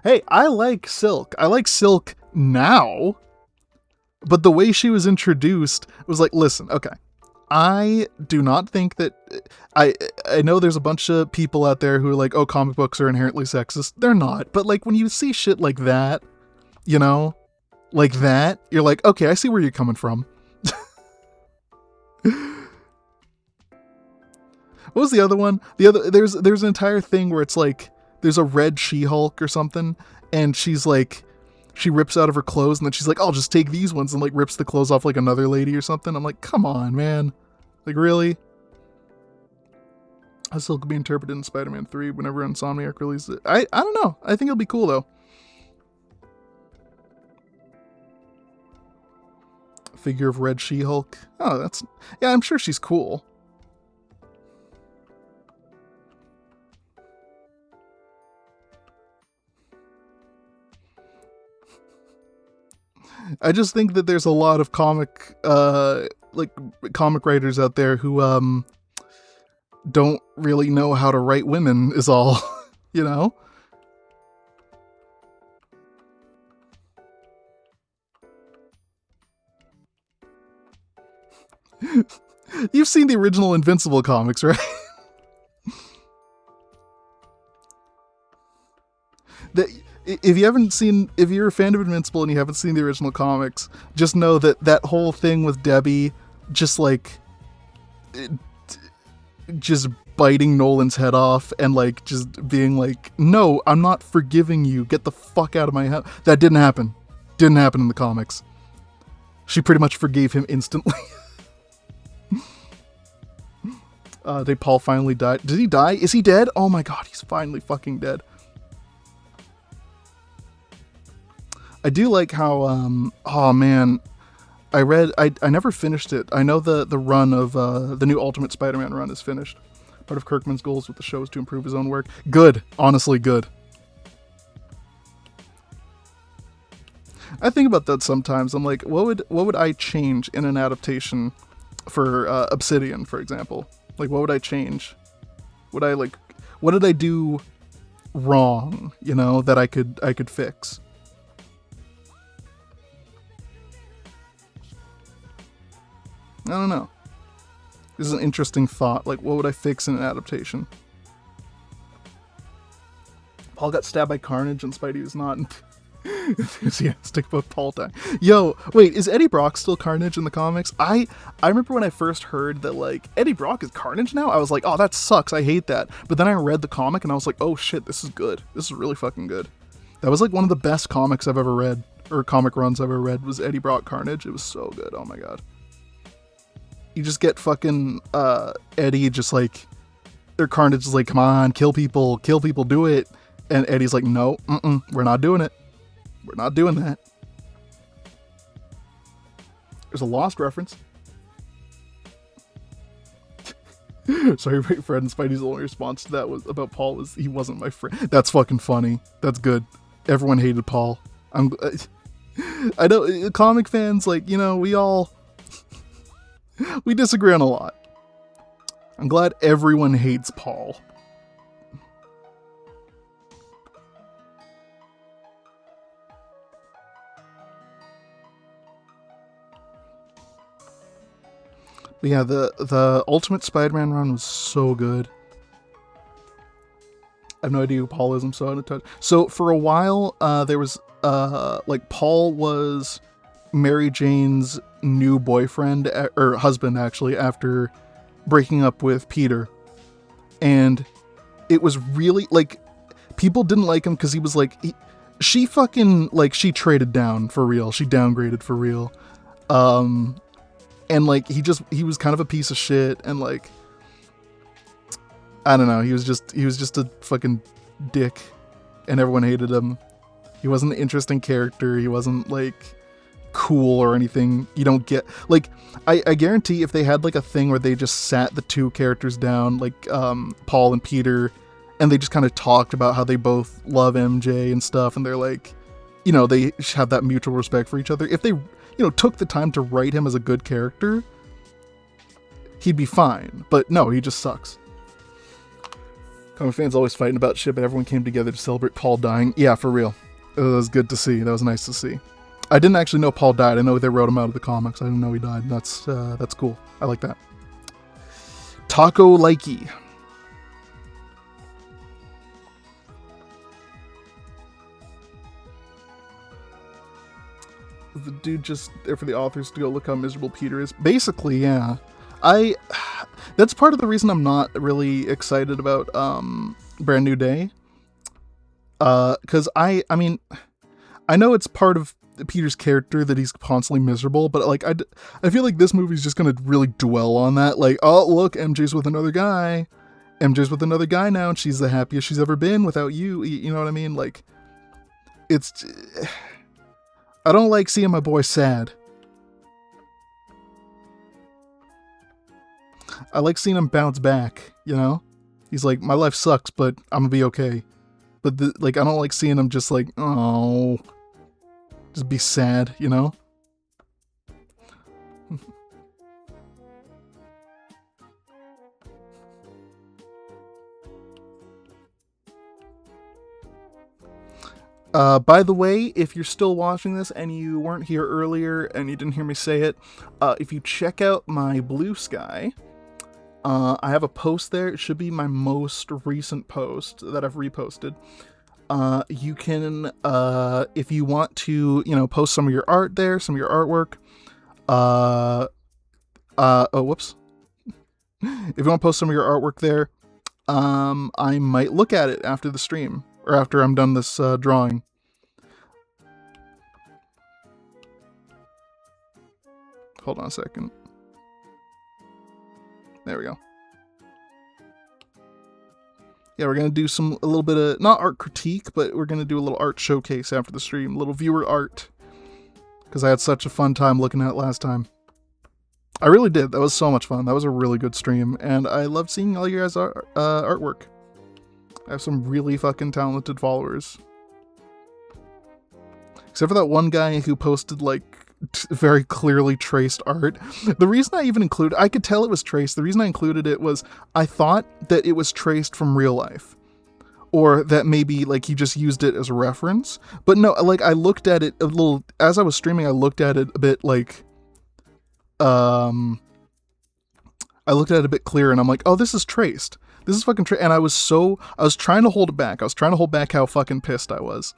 Hey, I like Silk. I like Silk now. But the way she was introduced was like, listen, okay. I do not think that... I know there's a bunch of people out there who are like, oh, comic books are inherently sexist. They're not. But like when you see shit like that, you know... Like that, you're like, okay, I see where you're coming from. What was the other one? There's an entire thing where it's like there's a red She-Hulk or something, and she's like, she rips out of her clothes, and then she's like, I'll just take these ones, and like rips the clothes off like another lady or something. I'm like, come on, man. Like, really? I still could be interpreted in Spider-Man 3 whenever Insomniac releases it. I don't know. I think it'll be cool though. Figure of Red She-Hulk. Oh, that's... Yeah, I'm sure she's cool. I just think that there's a lot of comic writers out there who, don't really know how to write women, is all. You know? You've seen the original Invincible comics, right? If you're a fan of Invincible and you haven't seen the original comics, just know that whole thing with Debbie just like just biting Nolan's head off and like just being like, no, I'm not forgiving you, get the fuck out of my house. That didn't happen in the comics. She pretty much forgave him instantly. Did Paul finally die? Did he die? Is he dead? Oh my god, he's finally fucking dead. I do like how, oh man, I never finished it. I know the run of, the new Ultimate Spider-Man run is finished. Part of Kirkman's goals with the show is to improve his own work. Good. Honestly, good. I think about that sometimes. I'm like, what would I change in an adaptation for Obsidian, for example? Like, what would I change? What did I do wrong, you know, that I could fix? I don't know. This is an interesting thought. Like, what would I fix in an adaptation? Paul got stabbed by Carnage and Spidey was not enthusiastic about Paul dying. Yo, wait, is Eddie Brock still Carnage in the comics? I remember when I first heard that, like, Eddie Brock is Carnage now, I was like, oh, that sucks, I hate that. But then I read the comic and I was like, oh shit, this is good. This is really fucking good. That was like one of the best comics I've ever read, or comic runs I've ever read, was Eddie Brock Carnage. It was so good, oh my god. You just get fucking Eddie just like, their Carnage is like, come on, kill people, do it. And Eddie's like, no, we're not doing it. We're not doing that. There's a Lost reference. Sorry, my friend. Spidey's only response to that was about Paul was he wasn't my friend. That's fucking funny. That's good. Everyone hated Paul. I know comic fans, like, you know, we disagree on a lot. I'm glad everyone hates Paul. But yeah, the Ultimate Spider-Man run was so good. I have no idea who Paul is, I'm so out of touch. So for a while, there was, like, Paul was Mary Jane's new boyfriend, or husband actually, after breaking up with Peter. And it was really, like, people didn't like him because he was like, she fucking, like, she traded down for real. She downgraded for real. And, like, he was kind of a piece of shit, and, like, I don't know, he was just a fucking dick, and everyone hated him. He wasn't an interesting character, he wasn't, like, cool or anything. You don't get, like, I guarantee if they had, like, a thing where they just sat the two characters down, like, Paul and Peter, and they just kind of talked about how they both love MJ and stuff, and they're like, you know, they have that mutual respect for each other. If they, you know, took the time to write him as a good character, he'd be fine. But no, he just sucks. Comic fans always fighting about shit, but everyone came together to celebrate Paul dying. Yeah, for real. It was good to see. That was nice to see. I didn't actually know Paul died. I know they wrote him out of the comics. I didn't know he died. That's cool. I like that. Taco Likey. The dude just there for the authors to go look how miserable Peter is. Basically, yeah. That's part of the reason I'm not really excited about Brand New Day. Because I mean, I know it's part of Peter's character that he's constantly miserable, but like I feel like this movie's just gonna really dwell on that. Like, oh look, MJ's with another guy. MJ's with another guy now, and she's the happiest she's ever been without you. You know what I mean? Like, it's. I don't like seeing my boy sad. I like seeing him bounce back, you know? He's like, my life sucks, but I'm gonna be okay. But, like, I don't like seeing him just like, oh. Just be sad, you know? By the way, if you're still watching this and you weren't here earlier and you didn't hear me say it, if you check out my Blue Sky, I have a post there. It should be my most recent post that I've reposted. You can, if you want to, you know, post some of your art there, some of your artwork. Oh, whoops. If you want to post some of your artwork there, I might look at it after the stream. Or after I'm done this drawing. Hold on a second. There we go. Yeah, we're going to do a little bit of, not art critique, but we're going to do a little art showcase after the stream. A little viewer art. Because I had such a fun time looking at it last time. I really did. That was so much fun. That was a really good stream, and I loved seeing all your guys' artwork. I have some really fucking talented followers. Except for that one guy who posted, like, very clearly traced art. The reason I even included... I could tell it was traced. The reason I included it was I thought that it was traced from real life. Or that maybe, like, he just used it as a reference. But no, like, I looked at it a little... As I was streaming, I looked at it a bit, like... I looked at it a bit clearer, and I'm like, oh, this is traced. This is fucking traced. And I was trying to hold it back. I was trying to hold back how fucking pissed I was.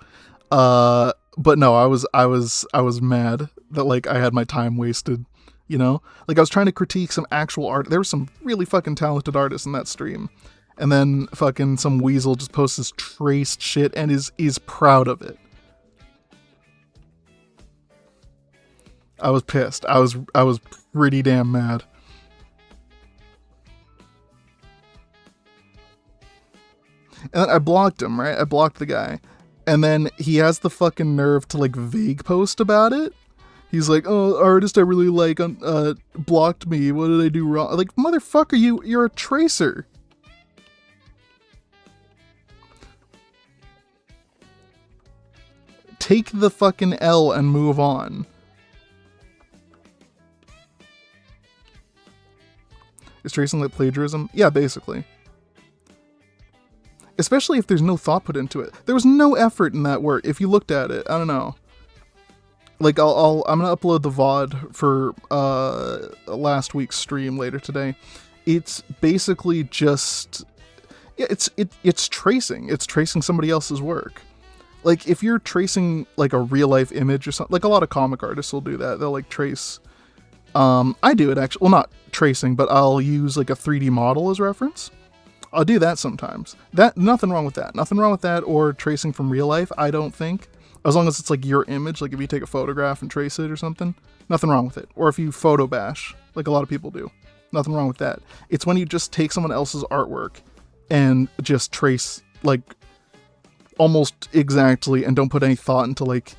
But no, I was mad that, like, I had my time wasted, you know? Like, I was trying to critique some actual art. There were some really fucking talented artists in that stream. And then fucking some weasel just posts this traced shit and is proud of it. I was pissed. I was pretty damn mad. And then I blocked him, right? I blocked the guy. And then he has the fucking nerve to, like, vague post about it. He's like, oh, artist I really like blocked me. What did I do wrong? Like, motherfucker, you're a tracer. Take the fucking L and move on. Is tracing like plagiarism? Yeah, basically. Especially if there's no thought put into it. There was no effort in that work. If you looked at it, I don't know. Like, I'm gonna upload the VOD for last week's stream later today. It's basically just, yeah, it's tracing. It's tracing somebody else's work. Like, if you're tracing, like, a real-life image or something, like, a lot of comic artists will do that. They'll, like, trace... I do it, actually. Well, not tracing, but I'll use, like, a 3D model as reference. I'll do that sometimes. Nothing wrong with that. Nothing wrong with that or tracing from real life, I don't think. As long as it's, like, your image, like, if you take a photograph and trace it or something, nothing wrong with it. Or if you photo bash, like a lot of people do. Nothing wrong with that. It's when you just take someone else's artwork and just trace, like... almost exactly and don't put any thought into, like,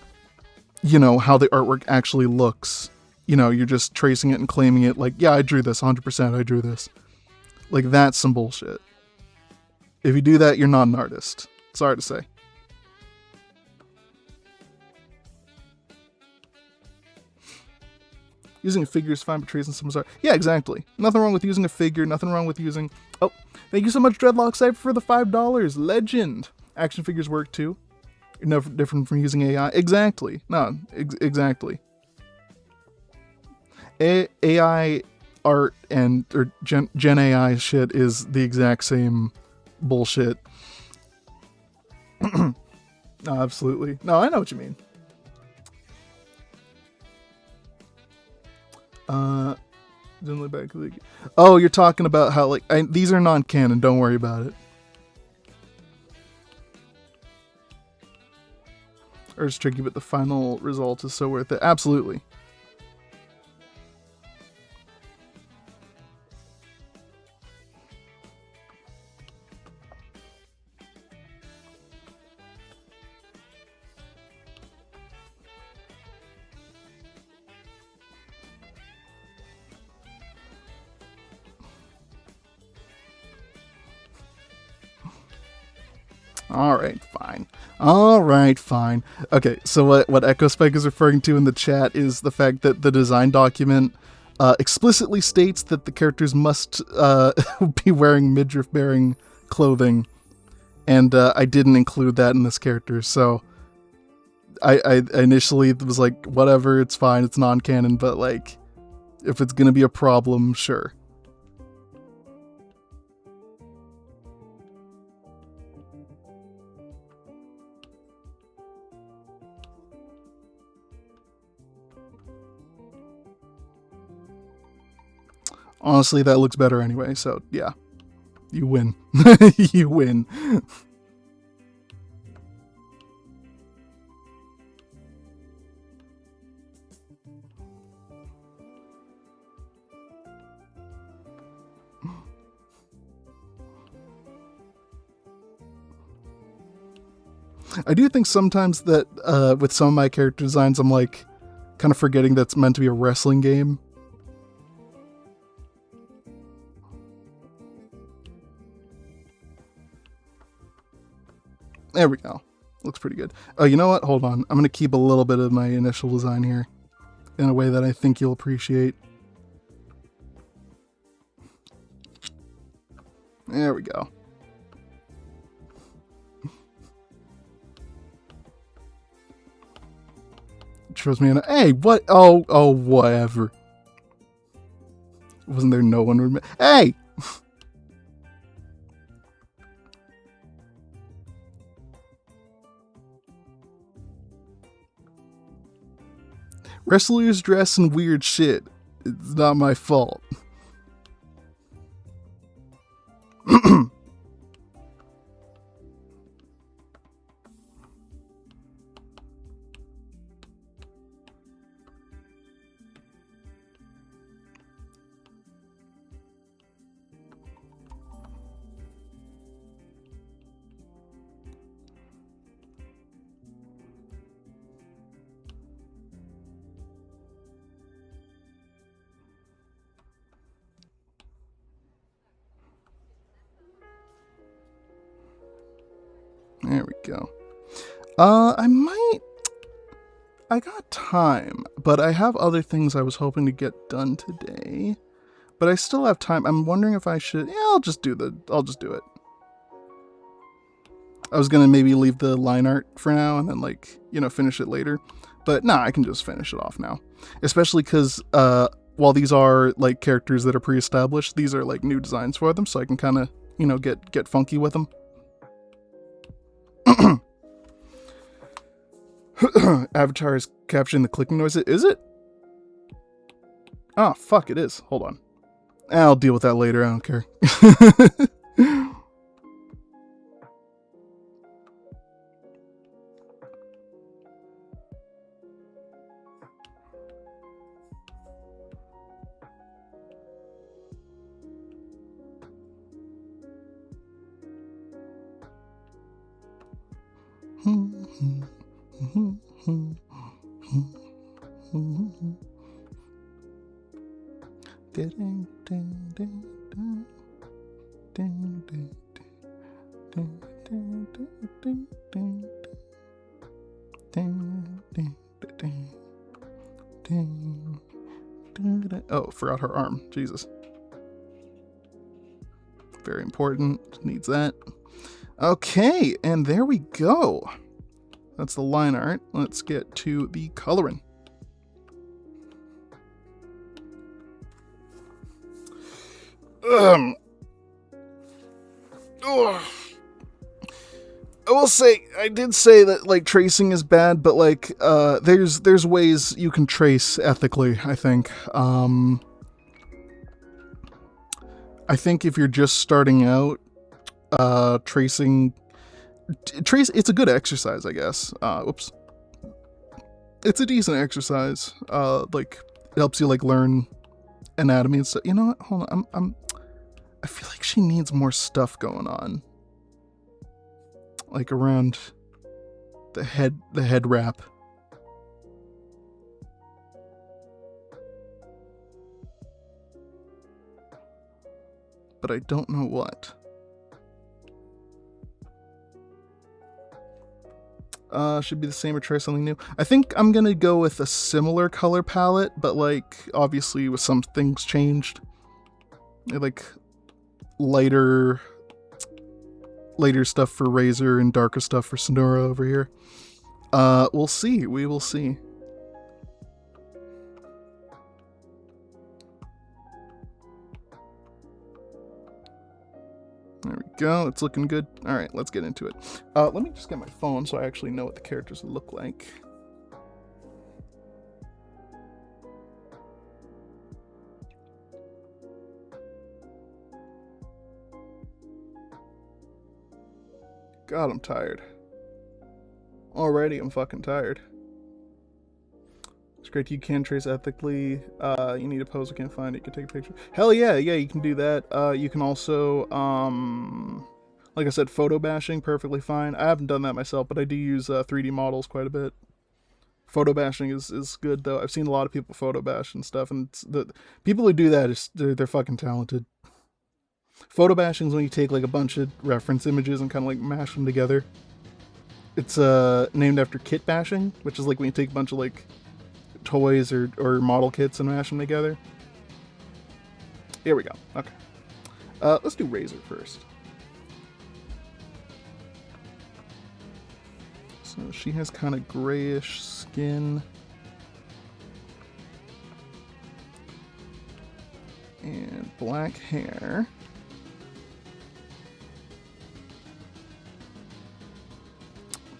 you know, how the artwork actually looks. You know, you're just tracing it and claiming it like, yeah, I drew this 100%, I drew this. Like, that's some bullshit. If you do that, you're not an artist. Sorry to say. Using a figure is fine, but tracing someone's art. Yeah, exactly. Nothing wrong with using a figure, nothing wrong with using... Oh, thank you so much, Dreadlock Cypher, for the $5. Legend! Action figures work too. You're no different from using AI. Exactly. No, exactly. AI art and or Gen AI shit is the exact same bullshit. No, absolutely. No, I know what you mean. Didn't look back. Oh, you're talking about how, like, these are non-canon. Don't worry about it. Or it's tricky, but the final result is so worth it. Absolutely. Alright, fine. Alright, fine. Okay, so what Echo Spike is referring to in the chat is the fact that the design document explicitly states that the characters must be wearing midriff-bearing clothing, and I didn't include that in this character, so I initially was like, whatever, it's fine, it's non-canon, but, like, if it's gonna be a problem, sure. Honestly, that looks better anyway, so yeah. You win. You win. I do think sometimes that with some of my character designs, I'm like kind of forgetting that's meant to be a wrestling game. There we go. Looks pretty good. Oh, you know what? Hold on. I'm going to keep a little bit of my initial design here in a way that I think you'll appreciate. There we go. Shows me hey, what? Oh, whatever. Wasn't there no one would... Hey! Wrestlers dress in weird shit. It's not my fault. There we go. I got time, but I have other things I was hoping to get done today. But I still have time. I'm wondering if I should, I'll just do it. I was gonna maybe leave the line art for now and then finish it later. But nah, I can just finish it off now. Especially because, while these are characters that are pre-established, these are new designs for them, so I can kind of, get funky with them. Avatar is capturing the clicking noise. Is it? Oh, fuck, it is. Hold on. I'll deal with that later. I don't care. Oh, forgot her arm. Jesus. Very important. Needs that. Okay, and there we go. That's the line art. Let's get to the coloring. I will say, I did say that tracing is bad, but there's ways you can trace ethically, I think. I think if you're just starting out, tracing, it's a good exercise, I guess. Oops. It's a decent exercise. It helps you learn anatomy and stuff. You know what? Hold on. I feel like she needs more stuff going on. Around the head wrap. But I don't know what. Should be the same or try something new. I think I'm gonna go with a similar color palette, but obviously with some things changed. Lighter stuff for Razor and darker stuff for Sonora over here. We'll see. We will see. There we go. It's looking good. All right, let's get into it. Let me just get my phone so I actually know what the characters look like. God, I'm tired. Already, I'm fucking tired. It's great you can trace ethically. You need a pose I can't find it. You can take a picture. Hell yeah, you can do that. You can also, like I said, photo bashing, perfectly fine. I haven't done that myself, but I do use 3D models quite a bit. Photo bashing is good, though. I've seen a lot of people photo bash and stuff, and the people who do that, they're fucking talented. Photo bashing is when you take a bunch of reference images and kind of mash them together. It's named after kit bashing, which is like when you take a bunch of like toys or model kits and mash them together. Here we go. Okay. Let's do Razor first. So she has kind of grayish skin. And black hair.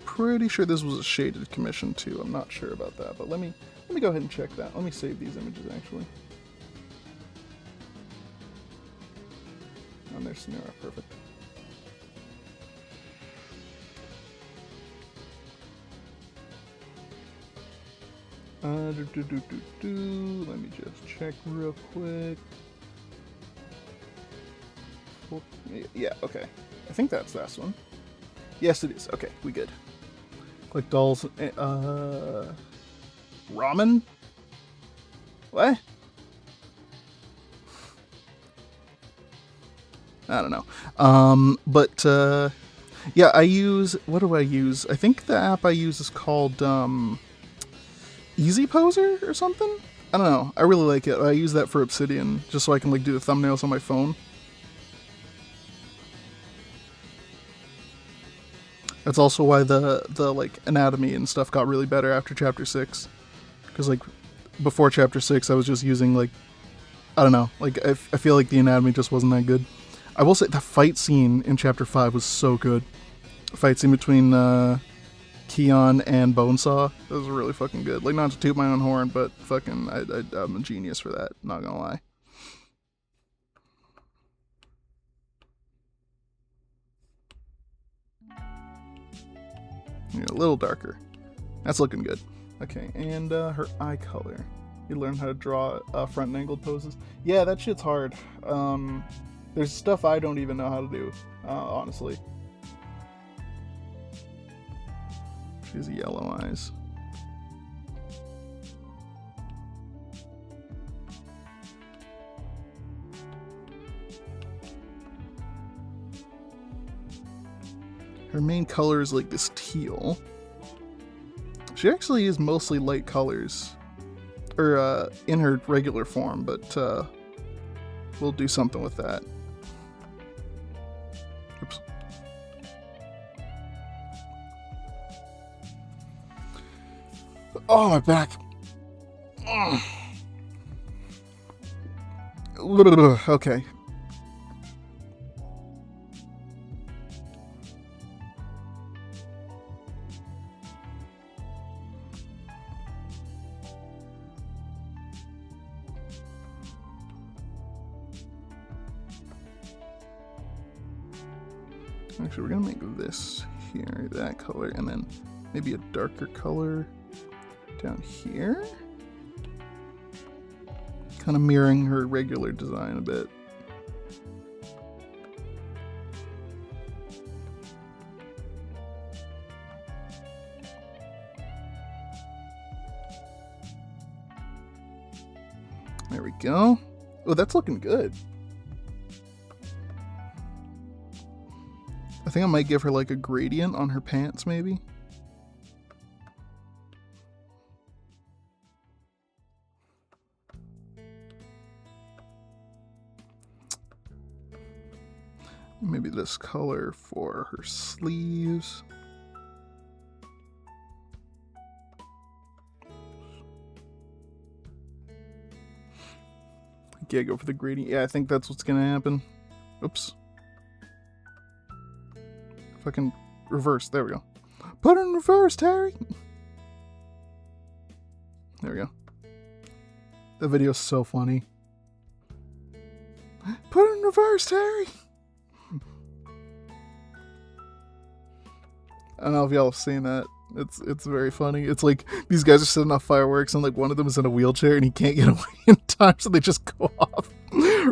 Pretty sure this was a shaded commission too. I'm not sure about that, but let me go ahead and check that. Let me save these images actually. And there's Sonora, perfect. Let me just check real quick. Yeah, okay. I think that's this one. Yes, it is. Okay, we good. Click dolls. Ramen? What? I don't know. Yeah, I use, what do I use? I think the app I use is called, Easy Poser or something? I don't know. I really like it. I use that for Obsidian, just so I can, like, do the thumbnails on my phone. That's also why the like, anatomy and stuff got really better after Chapter 6. Because, like, before Chapter 6, I was just using, like, I don't know. Like, I feel like the anatomy just wasn't that good. I will say, the fight scene in Chapter 5 was so good. The fight scene between, Keon and Bonesaw, that was really fucking good. Like, not to toot my own horn, but fucking, I'm a genius for that, not gonna lie. Yeah, a little darker. That's looking good. Okay, and her eye color. You learn how to draw front angled poses. Yeah, that shit's hard. There's stuff I don't even know how to do, honestly. She has yellow eyes. Her main color is like this teal. She actually is mostly light colors. Or, in her regular form, but, we'll do something with that. Oops. Oh, my back. Okay. Actually, we're gonna make this here, that color, and then maybe a darker color down here. Kind of mirroring her regular design a bit. There we go. Oh, that's looking good. I think I might give her like a gradient on her pants, maybe. Maybe this color for her sleeves. Yeah, go for the gradient. Yeah, I think that's what's gonna happen. Oops. Fucking reverse. There we go. Put it in reverse, Terry. There we go. The video's so funny. Put it in reverse, Terry. I don't know if y'all have seen that. It's very funny. It's like these guys are setting off fireworks and like one of them is in a wheelchair and he can't get away in time, so they just go off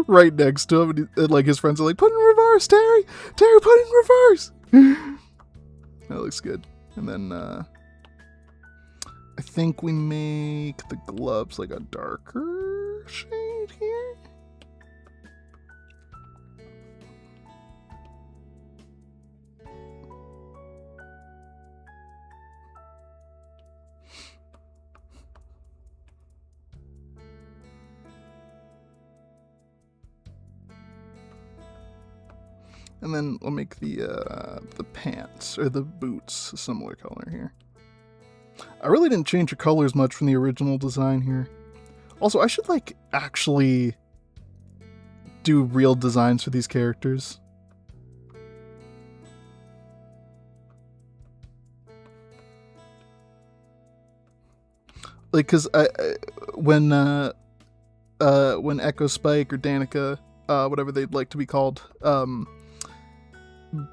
right next to him, and like his friends are like, "Put it in reverse, Terry! Terry, put it in reverse!" That looks good. And then I think we make the gloves like a darker shade here. And then we'll make the pants, or the boots, a similar color here. I really didn't change the colors much from the original design here. Also, I should, like, actually do real designs for these characters. Like, cause when Echo Spike or Danica, whatever they'd like to be called,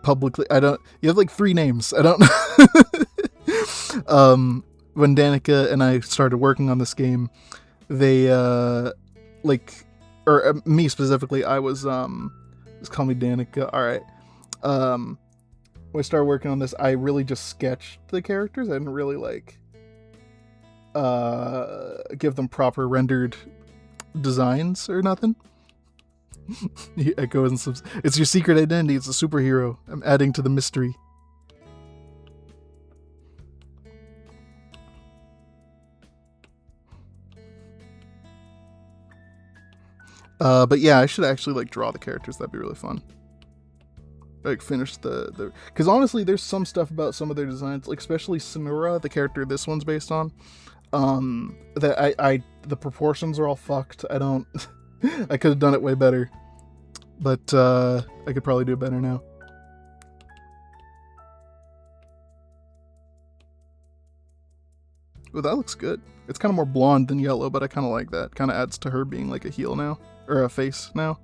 publicly, you have like 3 names. I don't know. When Danica and I started working on this game, they, me specifically, I was, just call me Danica. All right. When I started working on this, I really just sketched the characters. I didn't really, like, give them proper rendered designs or nothing. Echo and it's your secret identity. It's a superhero. I'm adding to the mystery. But yeah, I should actually like draw the characters. That'd be really fun. Like finish the because honestly, there's some stuff about some of their designs, like especially Sonora, the character this one's based on. That the proportions are all fucked. I don't. I could have done it way better, but I could probably do it better now. Oh, that looks good. It's kind of more blonde than yellow, but I kind of like that. Kind of adds to her being like a heel now, or a face now.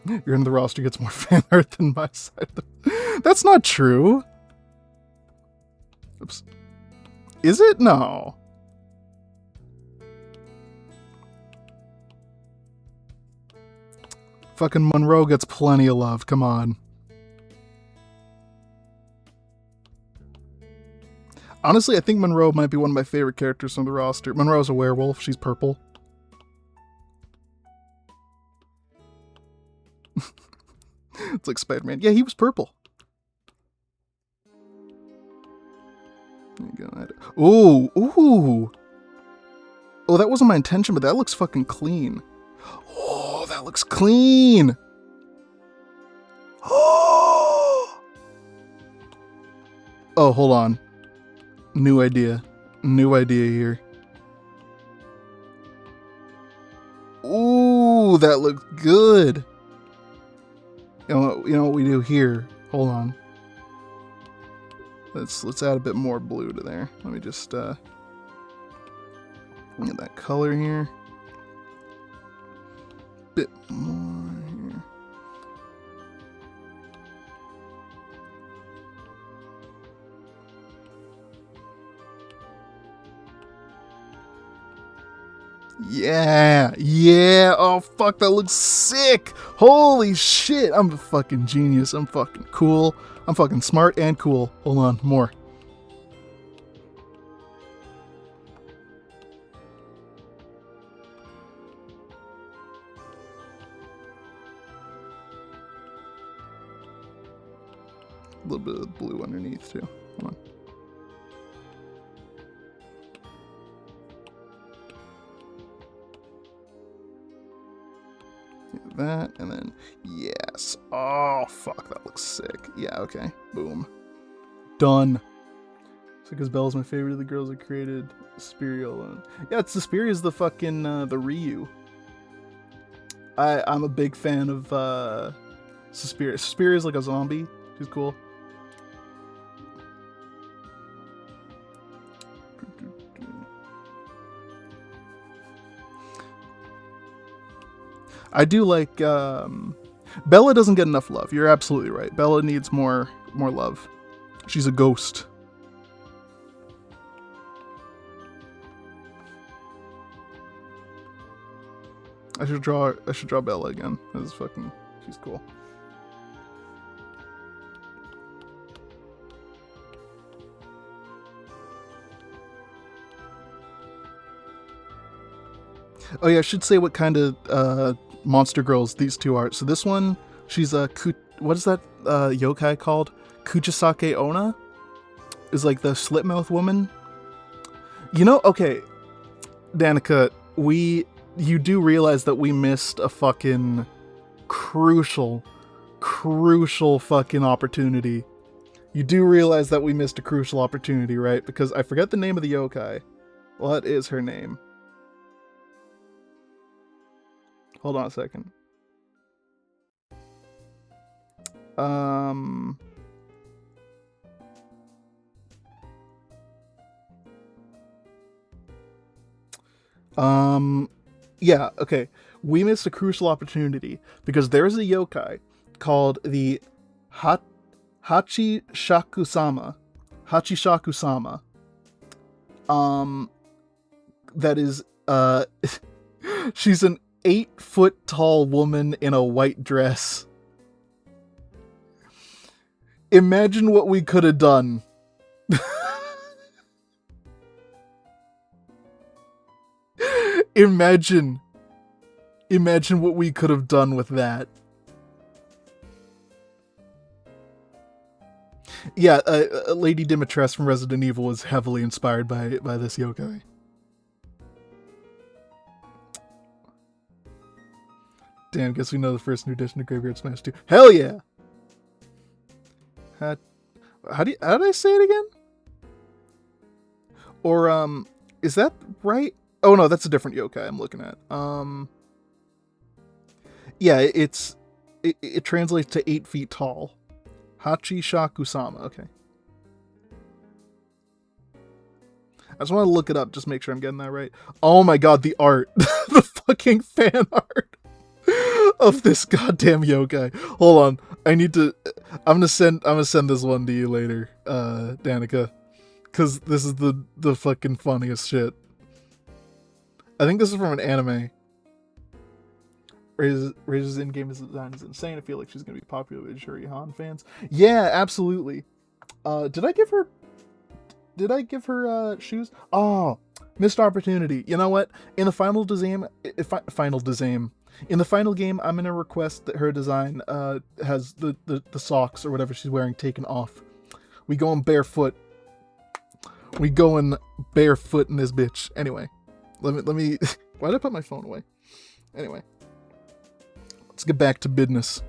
Your end of the roster gets more fan art than my side. That's not true. Oops. Is it? No. Fucking Monroe gets plenty of love. Come on. Honestly, I think Monroe might be one of my favorite characters on the roster. Monroe's a werewolf. She's purple. It's like Spider-Man. Yeah, he was purple. There you go. Ooh, ooh. Oh, that wasn't my intention, but that looks fucking clean. Oh, that looks clean. Oh, hold on. New idea. New idea here. Ooh, that looks good. You know what we do here? Hold on. Let's add a bit more blue to there. Let me just get that color here. Bit more here. Yeah, yeah. Oh fuck, that looks sick. Holy shit, I'm a fucking genius. I'm fucking cool. I'm fucking smart and cool. Hold on, more. A little bit of blue underneath too. Hold on. That, and then, yes. Oh, fuck, that looks sick. Yeah, okay. Boom. Done. So, because Bella's my favorite of the girls that created Suspiria alone. Yeah, it's Suspiria is the fucking, the Ryu. I'm a big fan of, Suspiria. Suspiria is like a zombie. She's cool. I do like, Bella doesn't get enough love. You're absolutely right. Bella needs more love. She's a ghost. I should draw Bella again. She's cool. Oh yeah, I should say what kind of, monster girls these two are. So this one, she's a what is that yokai called? Kuchisake Onna is like the slipmouth woman. You know, okay, Danica, you do realize that we missed a fucking crucial fucking opportunity. You do realize that we missed a crucial opportunity, right? Because I forget the name of the yokai. What is her name? Hold on a second. Yeah, okay. We missed a crucial opportunity because there's a yokai called the Hachishaku-sama. Hachishaku-sama. That is, she's an 8-foot tall woman in a white dress. Imagine what we could have done. Imagine what we could have done with that. Yeah, Lady Dimitrescu from Resident Evil was heavily inspired by this yokai. Damn, guess we know the first new addition to Graveyard Smash 2. Hell yeah! How did I say it again? Or, is that right? Oh no, that's a different yokai I'm looking at. Yeah, it translates to 8 feet tall. Hachishaku-sama, okay. I just want to look it up, just make sure I'm getting that right. Oh my god, the art. The fucking fan art of this goddamn yokai. Hold on. I'm gonna send this one to you later, Danica. Cause this is the fucking funniest shit. I think this is from an anime. Razor's in-game design is insane. I feel like she's gonna be popular with Shuri Han fans. Yeah, absolutely. Did I give her shoes? Oh, missed opportunity. You know what? In the final game, I'm gonna request that her design has the socks or whatever she's wearing taken off. We going barefoot. We going barefoot in this bitch. Anyway, let me. Why did I put my phone away? Anyway, let's get back to business.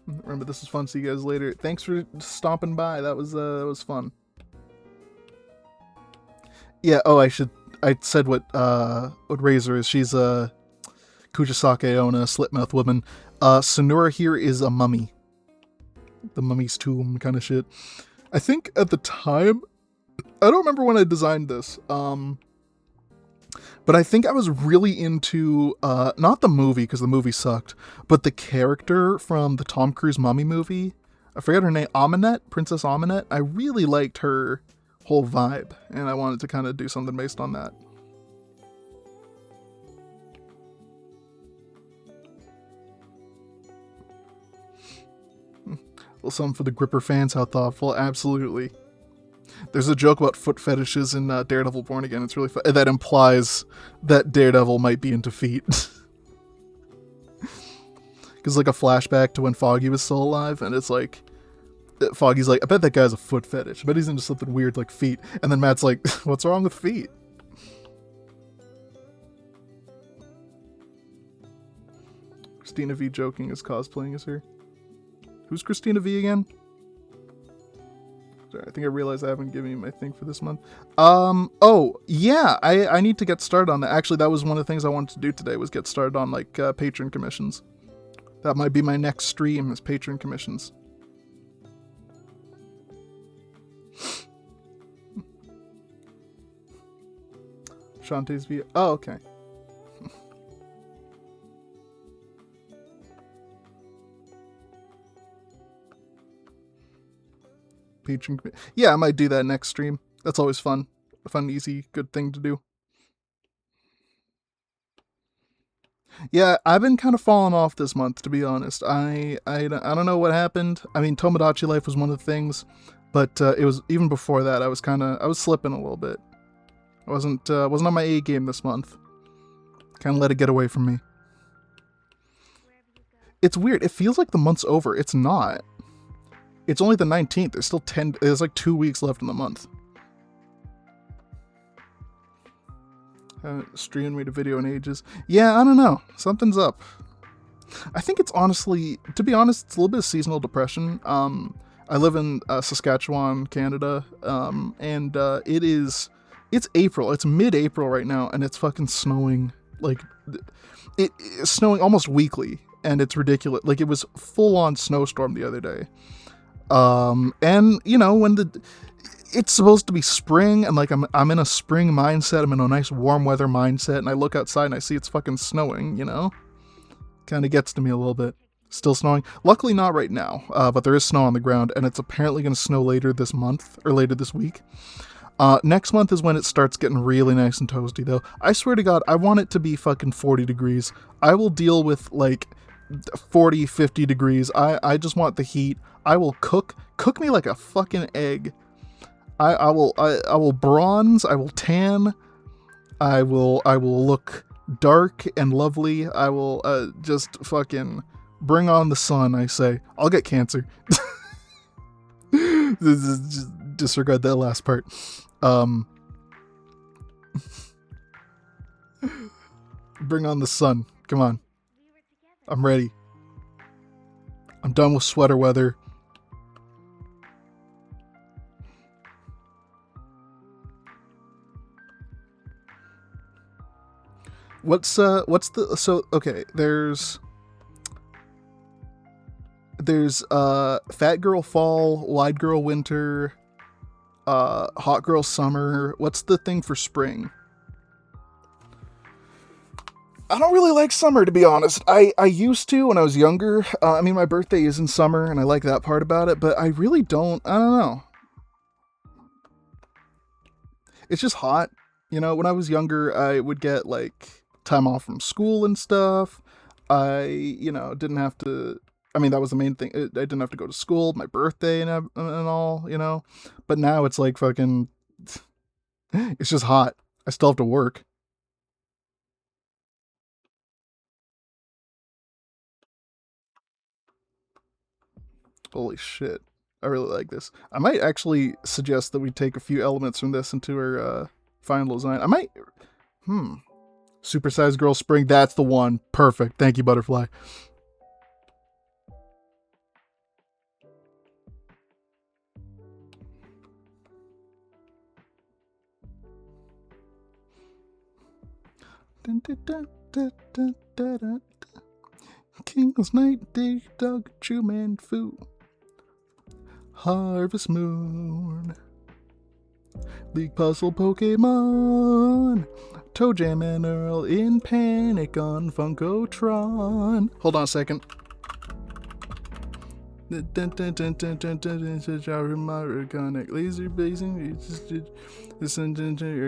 Remember, this was fun. See you guys later. Thanks for stopping by. That was fun. Yeah. Oh, I said what Razor is. She's a Kujisake Onna, Slipmouth woman. Sonura here is a mummy. The mummy's tomb kind of shit. I think at the time, I don't remember when I designed this, but I think I was really into, not the movie, because the movie sucked, but the character from the Tom Cruise Mummy movie. I forget her name, Amunet, Princess Amunet. I really liked her whole vibe, and I wanted to kind of do something based on that. Well, something for the Gripper fans, how thoughtful, absolutely. There's a joke about foot fetishes in Daredevil Born Again. It's really fun. That implies that Daredevil might be into feet. Because like a flashback to when Foggy was still alive, and it's like, Foggy's like, I bet that guy's a foot fetish. I bet he's into something weird like feet. And then Matt's like, what's wrong with feet? Christina V joking is cosplaying as her. Who's Christina V again? Sorry, I think I realized I haven't given you my thing for this month. Oh, yeah, I need to get started on that. Actually, that was one of the things I wanted to do today, was get started on, like, patron commissions. That might be my next stream, is patron commissions. Shantae's V. Oh, okay. Patron. Yeah, I might do that next stream. That's always fun. A fun, easy, good thing to do. Yeah, I've been kind of falling off this month, to be honest. I don't know what happened. I mean, Tomodachi Life was one of the things, but it was even before that. I was slipping a little bit. I wasn't on my A game this month. Kind of let it get away from me. It's weird. It feels like the month's over. It's not. It's only the 19th. There's still there's like 2 weeks left in the month. Haven't streamed, made a video in ages. Yeah, I don't know. Something's up. I think it's honestly, to be honest, it's a little bit of seasonal depression. I live in Saskatchewan, Canada, and it's April. It's mid-April right now, and it's fucking snowing. Like, it's snowing almost weekly, and it's ridiculous. Like, it was full-on snowstorm the other day. And, you know, when it's supposed to be spring, and like I'm in a spring mindset, I'm in a nice warm weather mindset, and I look outside and I see it's fucking snowing, you know? Kind of gets to me a little bit. Still snowing. Luckily not right now, but there is snow on the ground, and it's apparently going to snow later this month, or later this week. Next month is when it starts getting really nice and toasty, though. I swear to God, I want it to be fucking 40 degrees. I will deal with, like, 40, 50 degrees. I just want the heat. I will cook me like a fucking egg. I will bronze, I will tan, I will look dark and lovely. I will just fucking bring on the sun, I say. I'll get cancer. Just disregard that last part. Bring on the sun. Come on. I'm ready. I'm done with sweater weather. Okay, there's fat girl fall, wide girl winter, hot girl summer. What's the thing for spring? I don't really like summer, to be honest. I used to when I was younger. I mean, my birthday is in summer, and I like that part about it, but I really don't. I don't know. It's just hot. You know, when I was younger, I would get, like, time off from school and stuff. I, you know, didn't have to, I mean, that was the main thing. I didn't have to go to school, my birthday and all, you know. But now it's like fucking, it's just hot. I still have to work. Holy shit. I really like this. I might actually suggest that we take a few elements from this into our final design. I might, Supersized Girl Spring, that's the one. Perfect. Thank you, Butterfly. King's Night, Day Dog, True Man Fu. Harvest Moon. League Puzzle Pokemon. Toe Jam and Earl in Panic on Funkotron. Hold on a second. Iconic laser blazing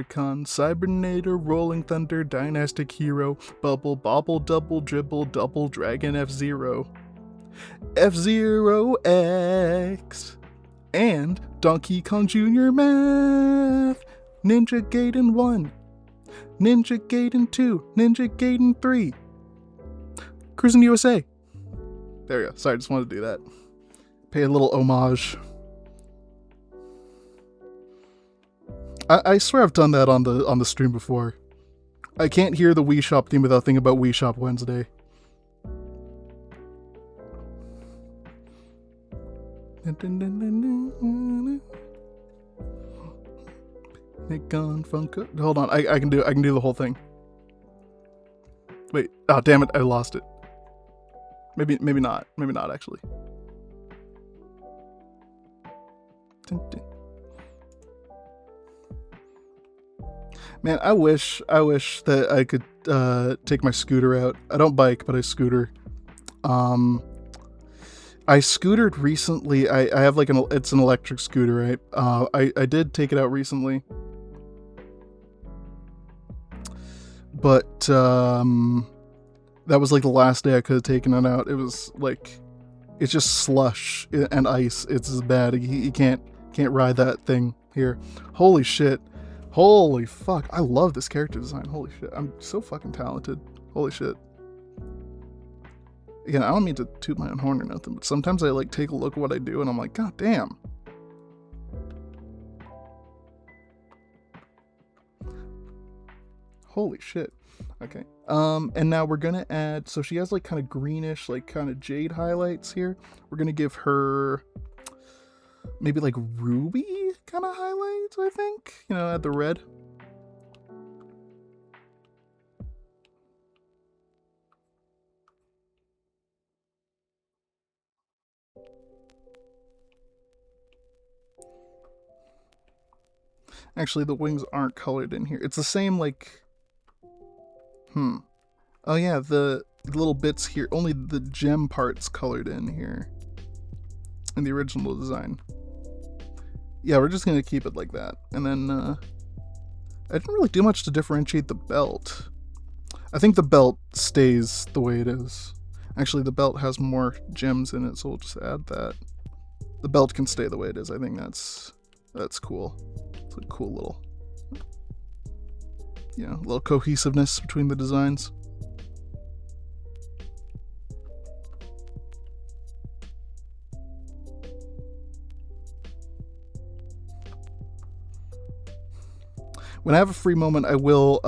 Con Cybernator, Rolling Thunder, Dynastic Hero, Bubble, Bobble, Double, Dribble, Double Dragon, F-Zero, F-Zero X, and Donkey Kong Jr. Math, Ninja Gaiden 1, Ninja Gaiden 2, Ninja Gaiden 3, Cruising USA. There we go. Sorry, I just wanted to do that. Pay a little homage. I swear I've done that on the stream before. I can't hear the Wii Shop theme without thinking about Wii Shop Wednesday. Hold on, I can do the whole thing. Wait, oh damn it, I lost it. Maybe not actually. Man, I wish that I could take my scooter out. I don't bike, but I scooter. I scootered recently. I have like it's an electric scooter, right? I did take it out recently. But that was like the last day I could have taken it out. It was like, it's just slush and ice. It's as bad. You can't ride that thing here. Holy shit. Holy fuck. I love this character design. Holy shit. I'm so fucking talented. Holy shit. Again, I don't mean to toot my own horn or nothing, but sometimes I like take a look at what I do and I'm like, god damn. Holy shit. Okay. And now we're gonna add, so she has like kind of greenish, like kind of jade highlights here. We're gonna give her maybe like ruby kind of highlights, I think. You know, add the red. Actually, the wings aren't colored in here. It's the same, like... Oh yeah, the little bits here, only the gem part's colored in here. In the original design. Yeah, we're just gonna keep it like that. And then, I didn't really do much to differentiate the belt. I think the belt stays the way it is. Actually, the belt has more gems in it, so we'll just add that. The belt can stay the way it is. I think that's cool. It's a cool little, you know, little cohesiveness between the designs. When I have a free moment, I will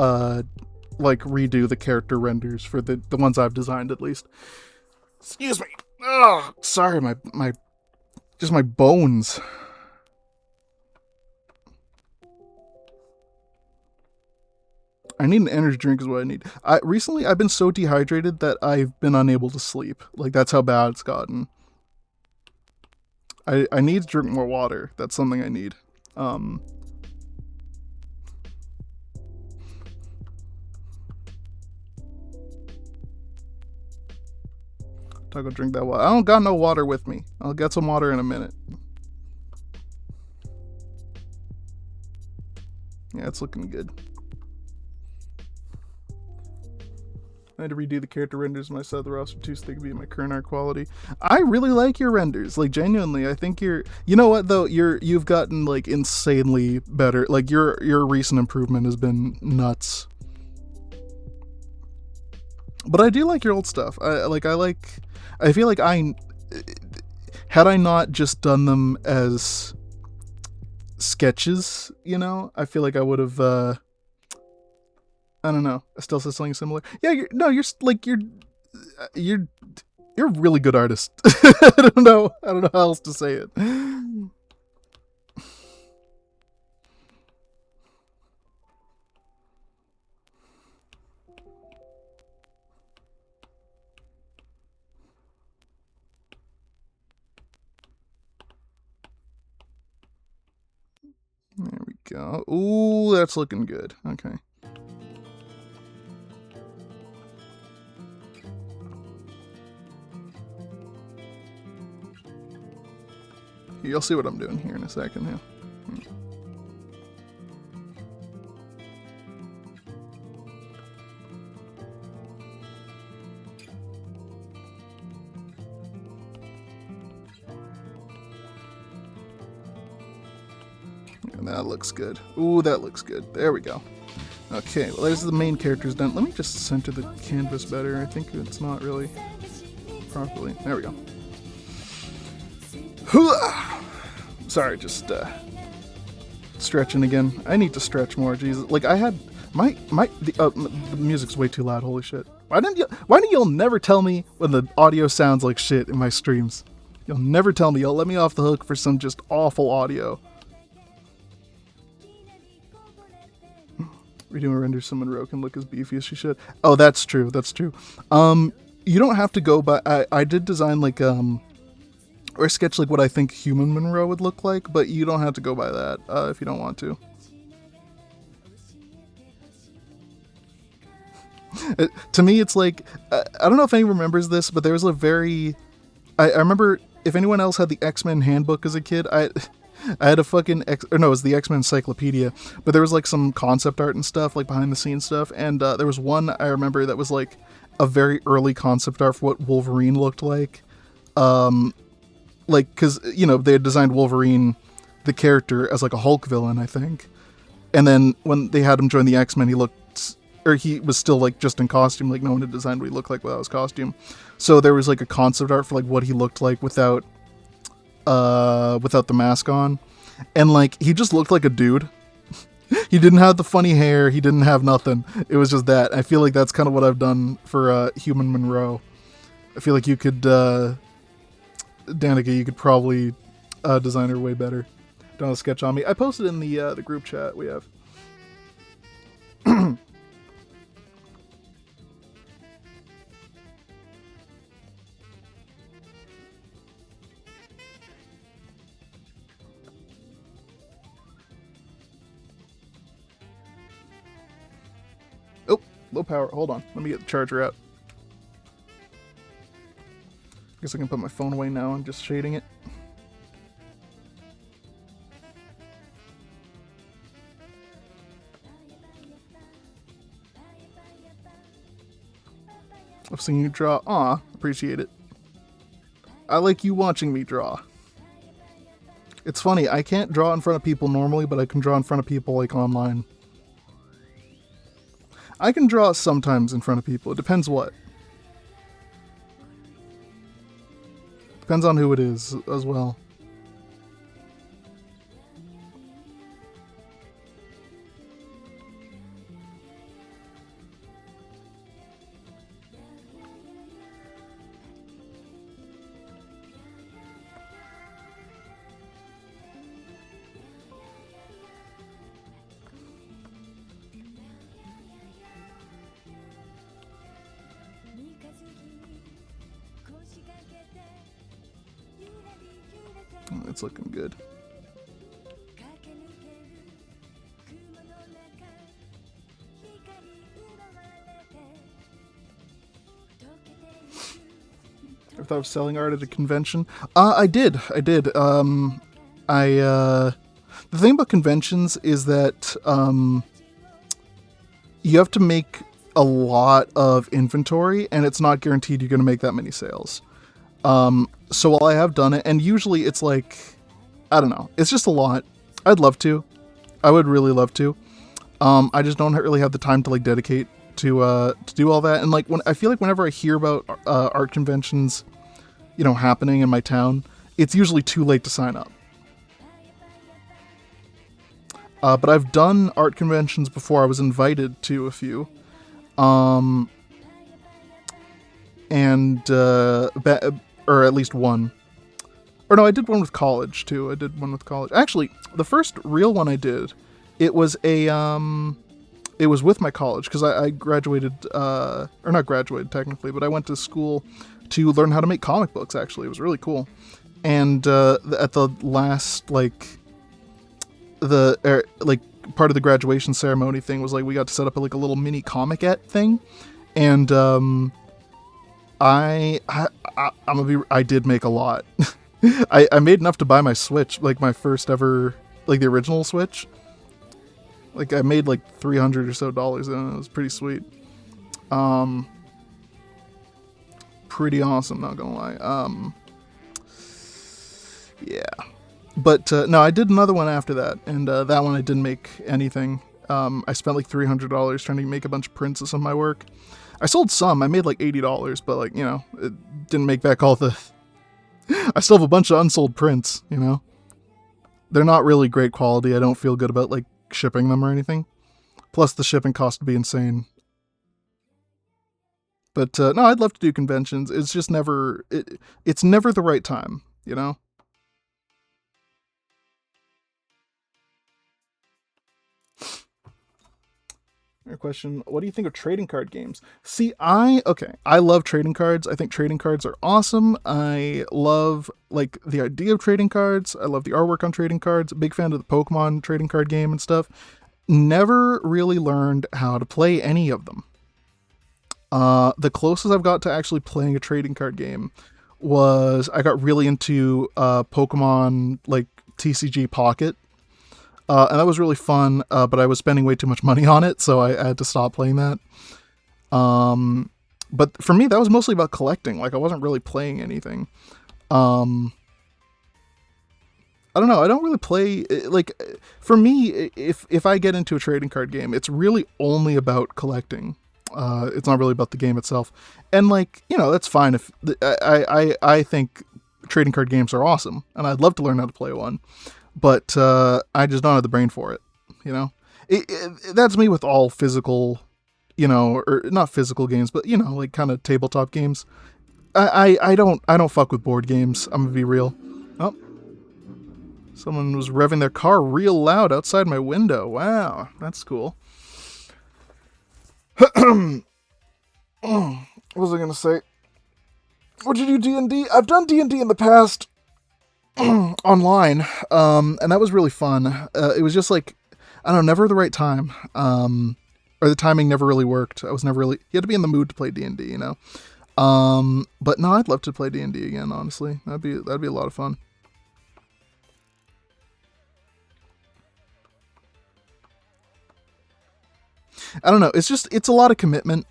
like redo the character renders for the ones I've designed, at least. Excuse me. Oh, sorry, my just my bones. I need an energy drink is what I need. Recently I've been so dehydrated that I've been unable to sleep. Like, that's how bad it's gotten. I need to drink more water. That's something I need. I'll go drink that water. I don't got no water with me. I'll get some water in a minute. Yeah, it's looking good. I had to redo the character renders when I saw the roster too so they could be my current art quality. I really like your renders. Like, genuinely, I think you're... You know what, though? You've gotten, like, insanely better. Like, your recent improvement has been nuts. But I do like your old stuff. I feel like had I not just done them as sketches, you know, I feel like I would have, I don't know. I still said something similar. Yeah, you're a really good artist. I don't know how else to say it. There we go. Ooh, that's looking good. Okay. You'll see what I'm doing here in a second. Yeah. And that looks good. Ooh, that looks good. There we go. Okay, well, there's the main characters done. Let me just center the canvas better. I think it's not really properly. There we go. Sorry, just stretching again. I need to stretch more. Jesus, like I had the music's way too loud. Holy shit! Why do y'all never tell me when the audio sounds like shit in my streams? You'll never tell me. You'll let me off the hook for some just awful audio. Redoing render so Monroe can look as beefy as she should. Oh, that's true. That's true. You don't have to go by. I did design like or sketch like what I think human Monroe would look like, but you don't have to go by that if you don't want to. To me, it's like I don't know if anyone remembers this, but there was a very. I remember if anyone else had the X-Men handbook as a kid. I had a fucking it was the X-Men encyclopedia, but there was like some concept art and stuff, like behind the scenes stuff, and there was one I remember that was like a very early concept art for what Wolverine looked like. Like, because, you know, they had designed Wolverine, the character, as like a Hulk villain, I think. And then when they had him join the X-Men, he was still like just in costume, like no one had designed what he looked like without his costume. So there was like a concept art for like what he looked like without the mask on. And like, he just looked like a dude. He didn't have the funny hair. He didn't have nothing. It was just that. I feel like that's kind of what I've done for Human Monroe. I feel like you could, Danica, you could probably design her way better. Done a sketch on me. I posted in the group chat we have. Oh, low power. Hold on. Let me get the charger out. Guess I can put my phone away now. I'm just shading it. I've seen you draw. Aw, appreciate it. I like you watching me draw. It's funny, I can't draw in front of people normally, but I can draw in front of people like online. I can draw sometimes in front of people. It depends what. Depends on who it is as well. It's looking good. I thought of selling art at a convention. I did. The thing about conventions is that you have to make a lot of inventory, and it's not guaranteed you're going to make that many sales. So while I have done it, and usually it's like, I don't know, it's just a lot. I'd love to. I would really love to. I just don't really have the time to like dedicate to do all that. And like when I feel like whenever I hear about art conventions, you know, happening in my town, it's usually too late to sign up. But I've done art conventions before. I was invited to a few. Or at least one. Or no, I did one with college too. Actually, the first real one I did, it was it was with my college, because I graduated, or not graduated technically, but I went to school to learn how to make comic books, actually. It was really cool. And at the last, like, part of the graduation ceremony thing was like, we got to set up like a little mini comic-ette thing. And I did make a lot. I made enough to buy my Switch, like my first ever, like the original Switch. Like I made like $300 or so, and it was pretty sweet. Pretty awesome, not gonna lie. Yeah. But no, I did another one after that, and that one I didn't make anything. I spent like $300 trying to make a bunch of prints of some of my work. I sold some. I made like $80, but like, you know, it didn't make back all the... I still have a bunch of unsold prints, you know? They're not really great quality. I don't feel good about like shipping them or anything. Plus the shipping cost would be insane. But no, I'd love to do conventions. It's just never... It's never the right time, you know? Question, what do you think of trading card games? See, I love trading cards. I think trading cards are awesome. I love like the idea of trading cards. I love the artwork on trading cards. Big fan of the Pokemon trading card game and stuff. Never really learned how to play any of them. The closest I've got to actually playing a trading card game was I got really into Pokemon like TCG Pocket. And that was really fun, but I was spending way too much money on it, so I had to stop playing that. But for me, that was mostly about collecting. Like, I wasn't really playing anything. I don't know, I don't really play... Like, for me, if I get into a trading card game, it's really only about collecting. It's not really about the game itself. And, like, you know, that's fine. If I think trading card games are awesome, and I'd love to learn how to play one. But I just don't have the brain for it, you know? That's me with all physical, or not physical games, but like kind of tabletop games. I don't fuck with board games. I'm gonna be real. Oh, someone was revving their car real loud outside my window. Wow, that's cool. What was I gonna say? Would you do D&D? I've done D&D in the past online, and that was really fun. It was just like, I don't know, never the right time, or the timing never really worked. I was never really, you had to be in the mood to play D&D, but no, I'd love to play D&D again, honestly. That'd be a lot of fun. I don't know, it's a lot of commitment.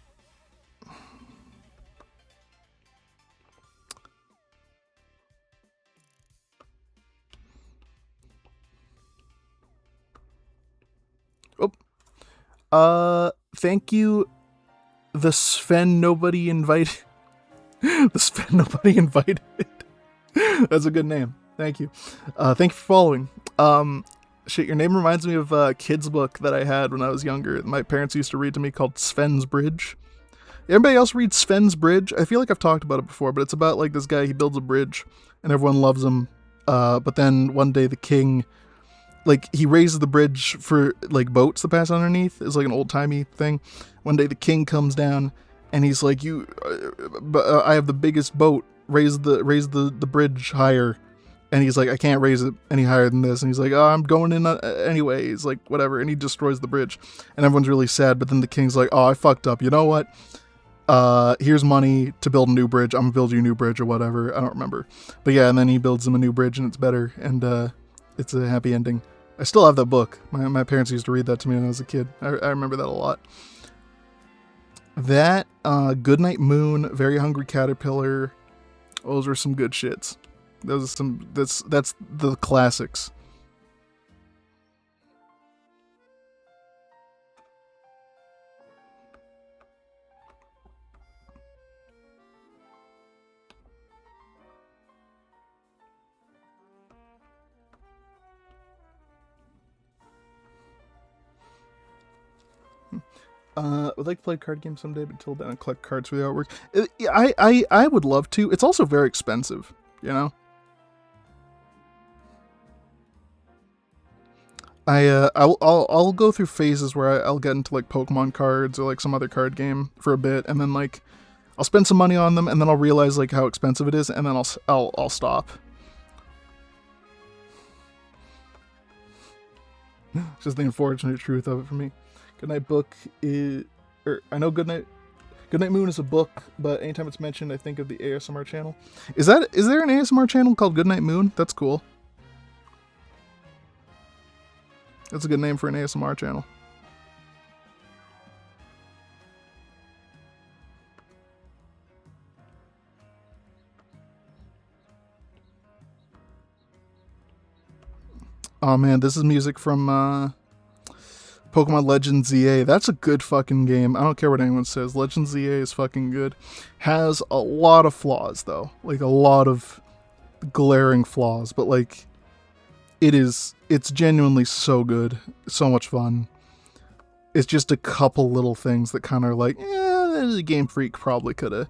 Thank you, the Sven nobody invited. The Sven nobody invited. That's a good name. Thank you. Thank you for following. Shit, your name reminds me of a kid's book that I had when I was younger. My parents used to read to me called Sven's Bridge. Everybody else read Sven's Bridge? I feel like I've talked about it before, but it's about like this guy, he builds a bridge and everyone loves him. But then one day the king, like, he raises the bridge for like boats to pass underneath. It's like an old timey thing. One day the king comes down and he's like, I have the biggest boat. Raise the bridge higher. And he's like, I can't raise it any higher than this. And he's like, oh, I'm going in anyway. He's like, whatever. And he destroys the bridge. And everyone's really sad. But then the king's like, oh, I fucked up. You know what? Here's money to build a new bridge. I'm gonna build you a new bridge or whatever. I don't remember. But yeah, and then he builds him a new bridge and it's better. And it's a happy ending. I still have that book. My parents used to read that to me when I was a kid. I remember that a lot. That, Goodnight Moon, Very Hungry Caterpillar. Those were some good shits. That's the classics. Would like to play a card game someday, but until then, I collect cards for the artwork. I would love to. It's also very expensive, I'll go through phases where I'll get into like Pokemon cards or like some other card game for a bit, and then like I'll spend some money on them, and then I'll realize like how expensive it is, and then I'll stop. It's just the unfortunate truth of it for me. Goodnight Book is, I know Goodnight Moon is a book, but anytime it's mentioned, I think of the ASMR channel. Is there an ASMR channel called Goodnight Moon? That's cool. That's a good name for an ASMR channel. Oh man, this is music from Pokemon Legends ZA. That's a good fucking game. I don't care what anyone says. Legends ZA is fucking good. Has a lot of flaws though. Like a lot of glaring flaws, but like it's genuinely so good. So much fun. It's just a couple little things that kind of are like, the Game Freak probably could have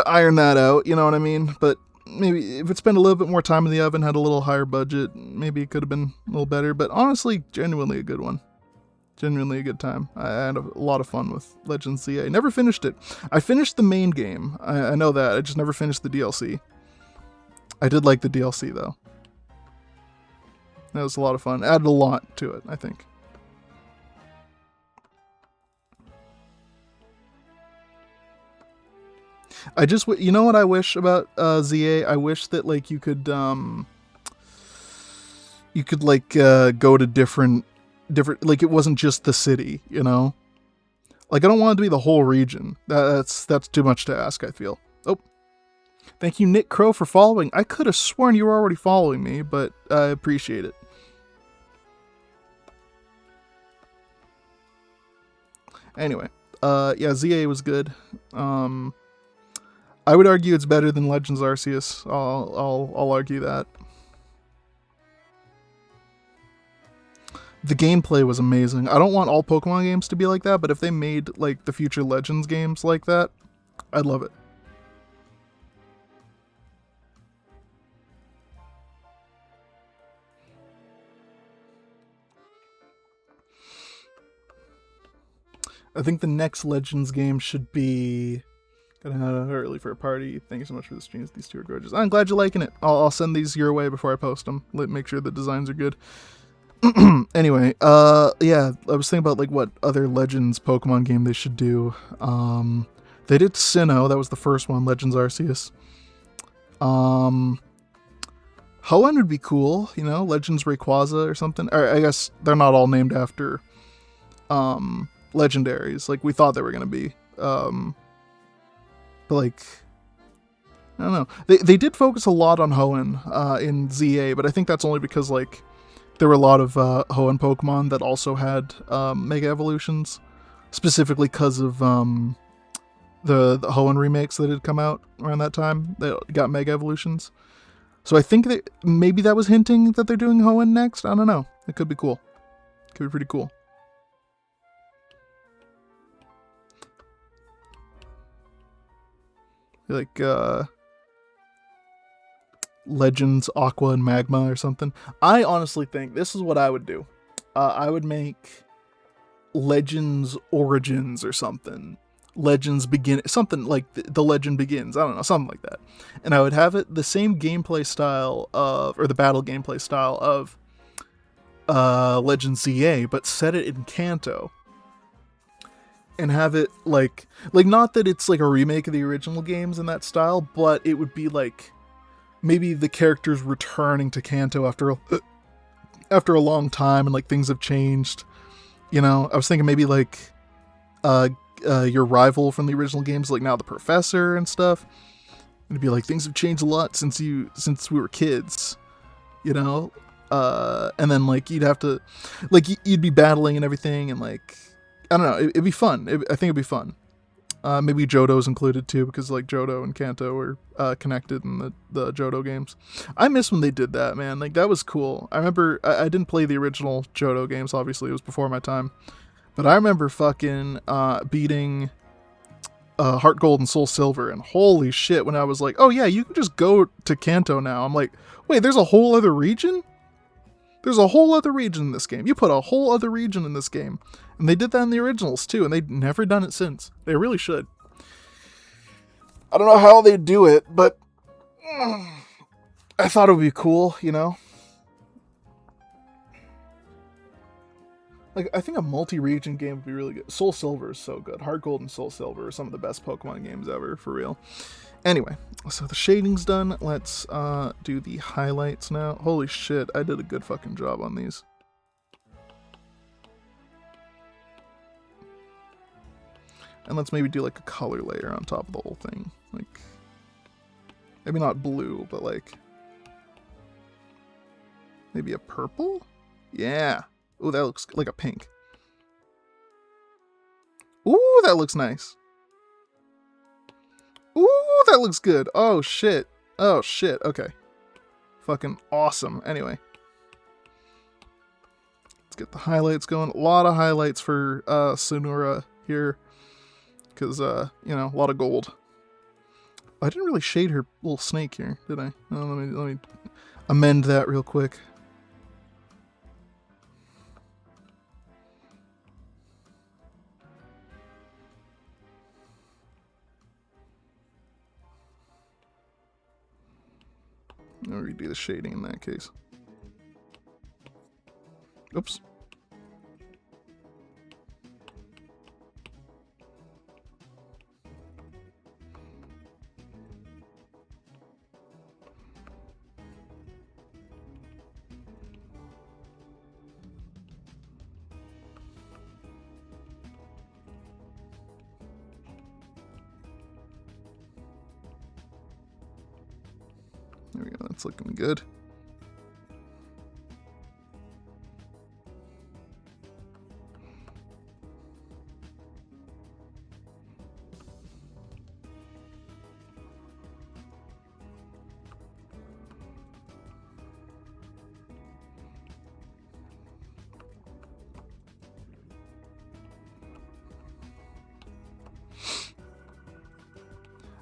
ironed that out, you know what I mean? But maybe if it spent a little bit more time in the oven, had a little higher budget, maybe it could have been a little better. But honestly, genuinely a good one. Genuinely a good time. I had a lot of fun with Legends ZA. Never finished it. I finished the main game. I know that. I just never finished the DLC. I did like the DLC though. That was a lot of fun. Added a lot to it, I think. You know what I wish about ZA? I wish that like you could like go to different, like it wasn't just the city, Like I don't want it to be the whole region. That's too much to ask, I feel. Oh. Thank you, Nick Crow, for following. I could have sworn you were already following me, but I appreciate it. Anyway, yeah, ZA was good. I would argue it's better than Legends Arceus. I'll argue that. the gameplay was amazing. I don't want all Pokemon games to be like that, but if they made like the future Legends games like that, I'd love it. I think the next Legends game should be... Got out early for a party. Thank you so much for the streams. These two are gorgeous. I'm glad you're liking it. I'll send these your way before I post them. Make sure the designs are good. Anyway, yeah, I was thinking about like what other Legends Pokemon game they should do. They did Sinnoh. That was the first one. Legends Arceus. Hoenn would be cool. You know, Legends Rayquaza or something. Or I guess they're not all named after legendaries like we thought they were gonna be. But like, I don't know. They did focus a lot on Hoenn in ZA, but I think that's only because like there were a lot of Hoenn Pokemon that also had Mega Evolutions, specifically because of the Hoenn remakes that had come out around that time that got Mega Evolutions. So I think that maybe that was hinting that they're doing Hoenn next. I don't know. It could be cool. Could be pretty cool. Like Legends Aqua and Magma or something. I honestly think this is what I would do. I would make Legends Origins or something. Legends Begin, something like the Legend Begins. I don't know, something like that. And I would have it the same gameplay style of, or the battle gameplay style of Legends ZA, but set it in Kanto. And have it like not that it's like a remake of the original games in that style, but it would be like maybe the characters returning to Kanto after a long time, and like things have changed. You know, I was thinking maybe like your rival from the original games, like now the professor and stuff. It'd be like things have changed a lot since we were kids. You know, and then like you'd have to like you'd be battling and everything, and like. I don't know, it'd be fun. I think it'd be fun. Maybe Johto's included too, because like Johto and Kanto were connected in the Johto games. I miss when they did that, man. Like that was cool. I remember I didn't play the original Johto games, obviously it was before my time. But I remember fucking beating Heart Gold and Soul Silver, and holy shit, when I was like, oh yeah, you can just go to Kanto now. I'm like, wait, there's a whole other region? There's a whole other region in this game. You put a whole other region in this game. And they did that in the originals too, and they've never done it since. They really should. I don't know how they do it, but I thought it would be cool, you know? Like, I think a multi-region game would be really good. Soul Silver is so good. Heart Gold and Soul Silver are some of the best Pokemon games ever, for real. Anyway, so the shading's done. Let's do the highlights now. Holy shit, I did a good fucking job on these. And let's maybe do like a color layer on top of the whole thing. Like, maybe not blue, but like, maybe a purple? Yeah. Ooh, that looks like a pink. Ooh, that looks nice. Ooh, that looks good. Oh, shit. Oh, shit. Okay. Fucking awesome. Anyway. Let's get the highlights going. A lot of highlights for Sonora here. Because, you know, a lot of gold. I didn't really shade her little snake here, did I? Oh, let me amend that real quick. I'll redo the shading in that case. Oops. There we go, that's looking good.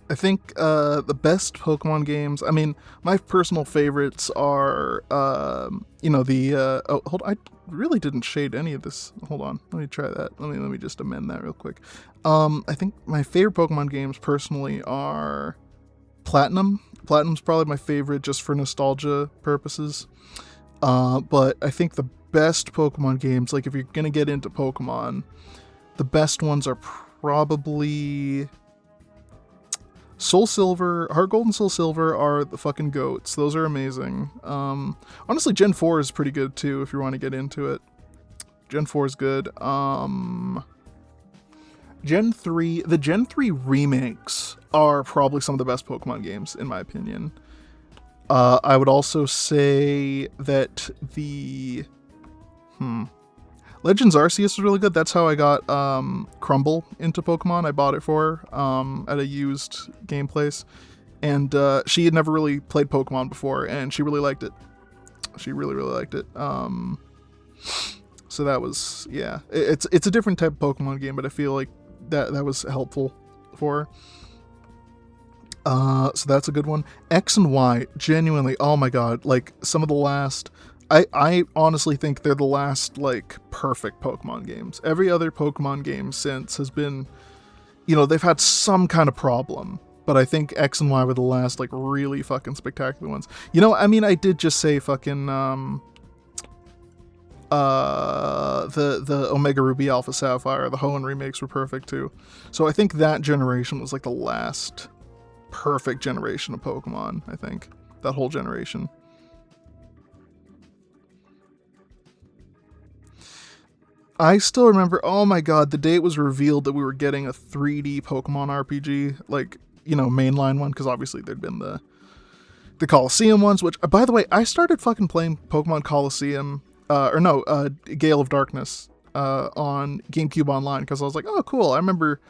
I think the best Pokemon games. I mean, my personal favorites are, hold on, I really didn't shade any of this. Hold on, let me try that. Let me just amend that real quick. I think my favorite Pokemon games personally are Platinum. Platinum's probably my favorite just for nostalgia purposes. But I think the best Pokemon games, like if you're gonna get into Pokemon, the best ones are probably Soul Silver, Heart Gold and Soul Silver are the fucking goats. Those are amazing. Honestly, Gen 4 is pretty good too if you want to get into it. Gen 4 is good. Gen 3, the Gen 3 remakes are probably some of the best Pokemon games in my opinion. I would also say that the Legends Arceus is really good. That's how I got Crumble into Pokemon. I bought it for her at a used game place. And she had never really played Pokemon before, and she really liked it. She really, really liked it. So that was, yeah. It's a different type of Pokemon game, but I feel like that was helpful for her. So that's a good one. X and Y, genuinely, oh my god, like some of the last... I honestly think they're the last, like, perfect Pokemon games. Every other Pokemon game since has been, they've had some kind of problem. But I think X and Y were the last, like, really fucking spectacular ones. I did just say fucking, the Omega Ruby Alpha Sapphire, the Hoenn remakes were perfect, too. So I think that generation was, like, the last perfect generation of Pokemon, I think. That whole generation. I still remember, oh my god, the day it was revealed that we were getting a 3D Pokemon RPG, like, mainline one, because obviously there'd been the Coliseum ones, which, by the way, I started fucking playing Pokemon Coliseum, Gale of Darkness, on GameCube Online, because I was like, oh, cool, I remember,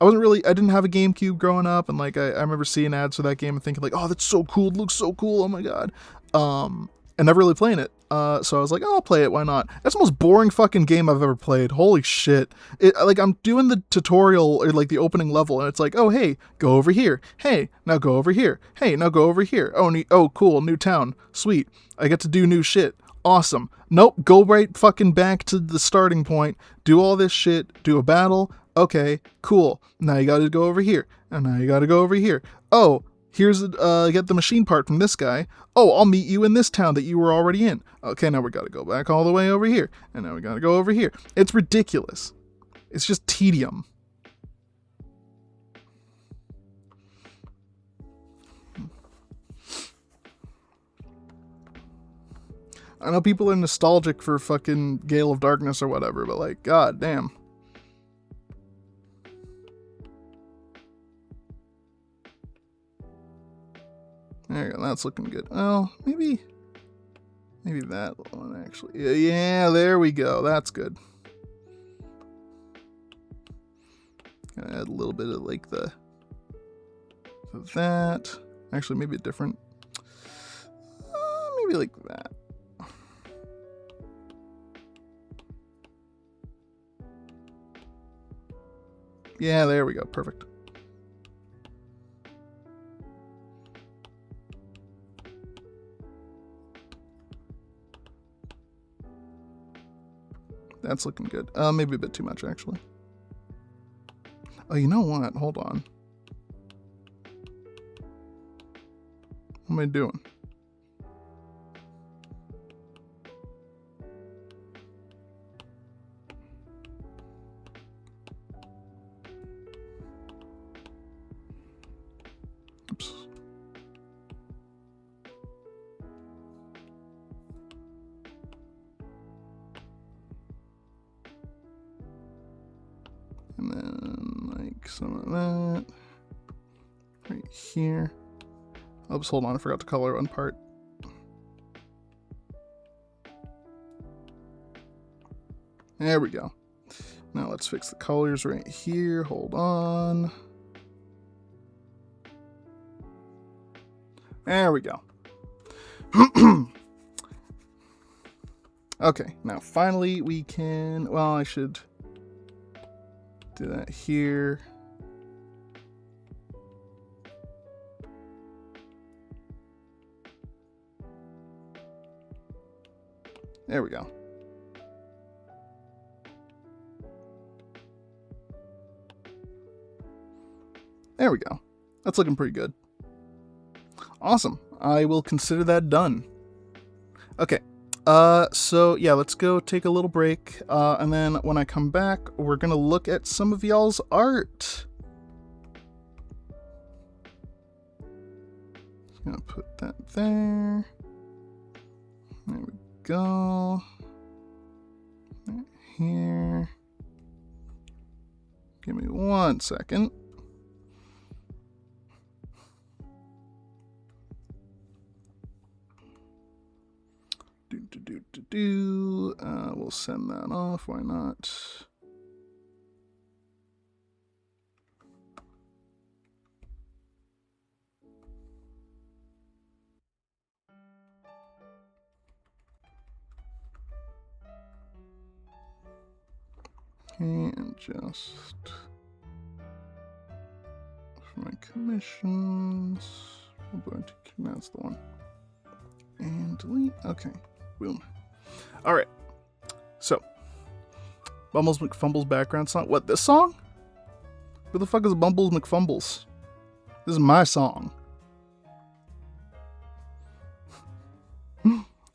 I didn't have a GameCube growing up, and, like, I remember seeing ads for that game and thinking, like, oh, that's so cool, it looks so cool, oh my god, and never really playing it. So I was like, oh, I'll play it, why not? That's the most boring fucking game I've ever played. Holy shit. I'm doing the tutorial, or like the opening level, and it's like, oh, hey, go over here. Hey, now go over here. Hey, now go over here. Oh, cool, new town. Sweet. I get to do new shit. Awesome. Nope, go right fucking back to the starting point. Do all this shit. Do a battle. Okay, cool. Now you gotta go over here. And now you gotta go over here. Oh, here's get the machine part from this guy. Oh, I'll meet you in this town that you were already in. Okay, now we gotta go back all the way over here. And now we gotta go over here. It's ridiculous. It's just tedium. I know people are nostalgic for fucking Gale of Darkness or whatever, but like, god damn. There you go, that's looking good. Oh, maybe that one actually. Yeah, there we go. That's good. Gonna add a little bit of like that. Actually, maybe a different. Maybe like that. Yeah, there we go. Perfect. That's looking good. Maybe a bit too much, actually. Oh, you know what? Hold on. What am I doing? Oops. And then, like, some of that. Right here. Oops, hold on, I forgot to color one part. There we go. Now let's fix the colors right here. Hold on. There we go. Okay, now finally we can, well, I should do that here. There we go. There we go. That's looking pretty good. Awesome. I will consider that done. Okay. So yeah, let's go take a little break. And then when I come back, we're gonna look at some of y'all's art. Just gonna put that there. There we go. Here. Give me 1 second. We'll send that off. Why not? And just for my commissions, we're going to that's the one. And delete. Okay. Boom. Alright. So. Bumbles McFumbles background song. What, this song? Who the fuck is Bumbles McFumbles? This is my song.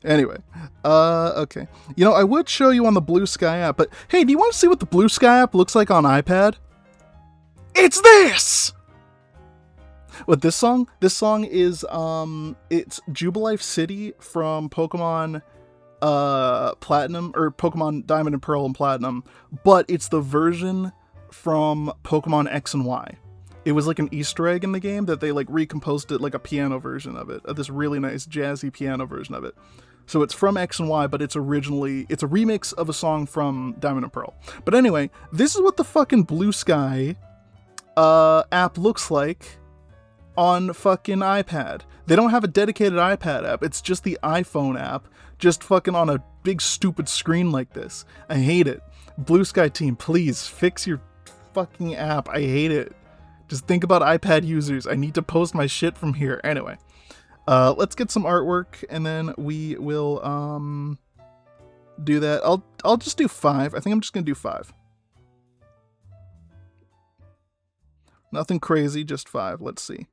Anyway. Okay. You know, I would show you on the Blue Sky app, but hey, do you want to see what the Blue Sky app looks like on iPad? It's this! What, this song? This song is, it's Jubilife City from Pokemon, Platinum, or Pokemon Diamond and Pearl and Platinum, but it's the version from Pokemon X and Y. It was like an Easter egg in the game that they like recomposed it like a piano version of it, this really nice jazzy piano version of it. So it's from X and Y, but it's a remix of a song from Diamond and Pearl. But anyway, this is what the fucking Blue Sky, app looks like on fucking iPad. They don't have a dedicated iPad app. It's just the iPhone app, just fucking on a big stupid screen like this. I hate it. Blue Sky team, please fix your fucking app. I hate it. Just think about iPad users. I need to post my shit from here. Anyway, let's get some artwork and then we will do that. I'll just do 5. I think I'm just gonna do 5. Nothing crazy, just 5. Let's see.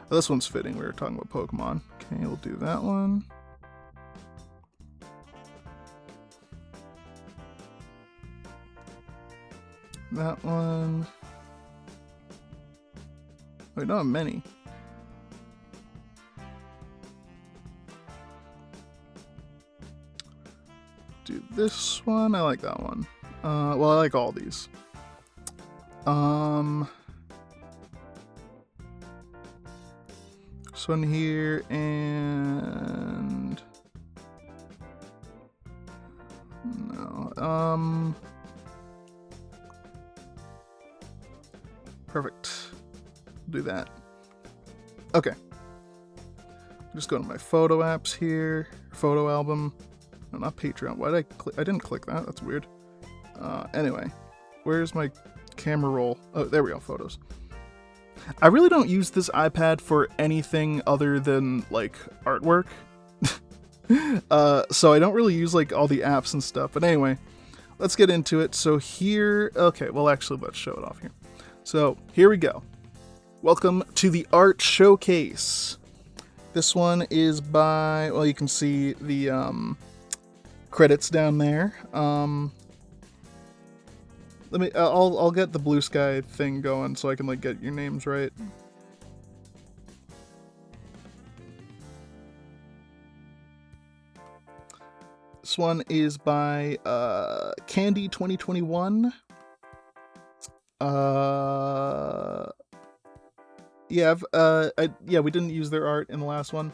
This one's fitting. We were talking about Pokemon. Okay, we'll do that one. That one. We don't have many. Do this one. I like that one. Well, I like all these. This one here and no. Perfect. Do that. Okay. Just go to my photo apps here. Photo album. No, not Patreon. Why did I click? I didn't click that. That's weird. Anyway, where's my camera roll? Oh, there we go. Photos. I really don't use this iPad for anything other than like artwork. So I don't really use like all the apps and stuff. But anyway, let's get into it. So here, okay, well actually let's show it off here. So here we go. Welcome to the art showcase. This one is by, well, you can see the credits down there. I'll get the Blue Sky thing going so I can like get your names right. This one is by Candy 2021. Yeah, we didn't use their art in the last one.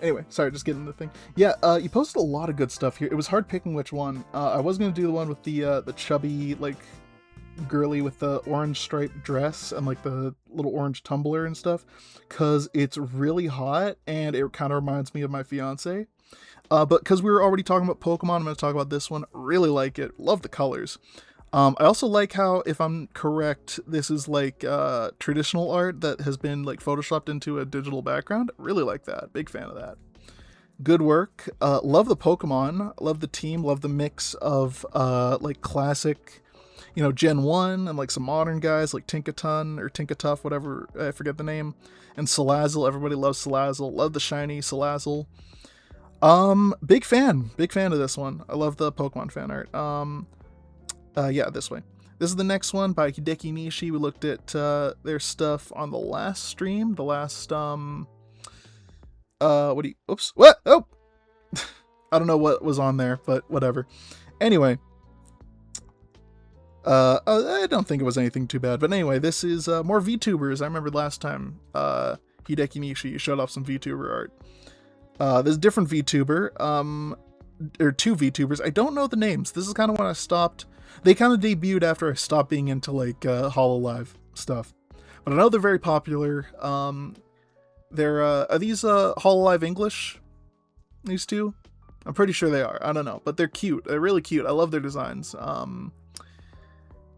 Anyway, sorry, just getting the thing. Yeah, you posted a lot of good stuff here. It was hard picking which one. I was gonna do the one with the chubby, like, girly with the orange striped dress and like the little orange tumbler and stuff, cause it's really hot and it kind of reminds me of my fiance. But because we were already talking about Pokemon, I'm going to talk about this one. Really like it. Love the colors. I also like how, if I'm correct, this is like traditional art that has been like photoshopped into a digital background. Really like that. Big fan of that. Good work. Love the Pokemon. Love the team. Love the mix of like classic, Gen 1 and like some modern guys like Tinkaton or Tinkatuff, whatever, I forget the name. And Salazzle. Everybody loves Salazzle. Love the shiny Salazzle. Big fan of this one. I love the Pokemon fan art. Yeah, this way. This is the next one by Hideki Nishi. We looked at their stuff on the last stream. The last, oops, what? Oh! I don't know what was on there, but whatever. Anyway. I don't think it was anything too bad. But anyway, this is more VTubers. I remember last time Hideki Nishi showed off some VTuber art. There's a different VTuber, or two VTubers. I don't know the names. This is kind of when I stopped. They kind of debuted after I stopped being into like HoloLive stuff. But I know they're very popular. Are these HoloLive English? These two? I'm pretty sure they are. I don't know, but they're cute. They're really cute. I love their designs.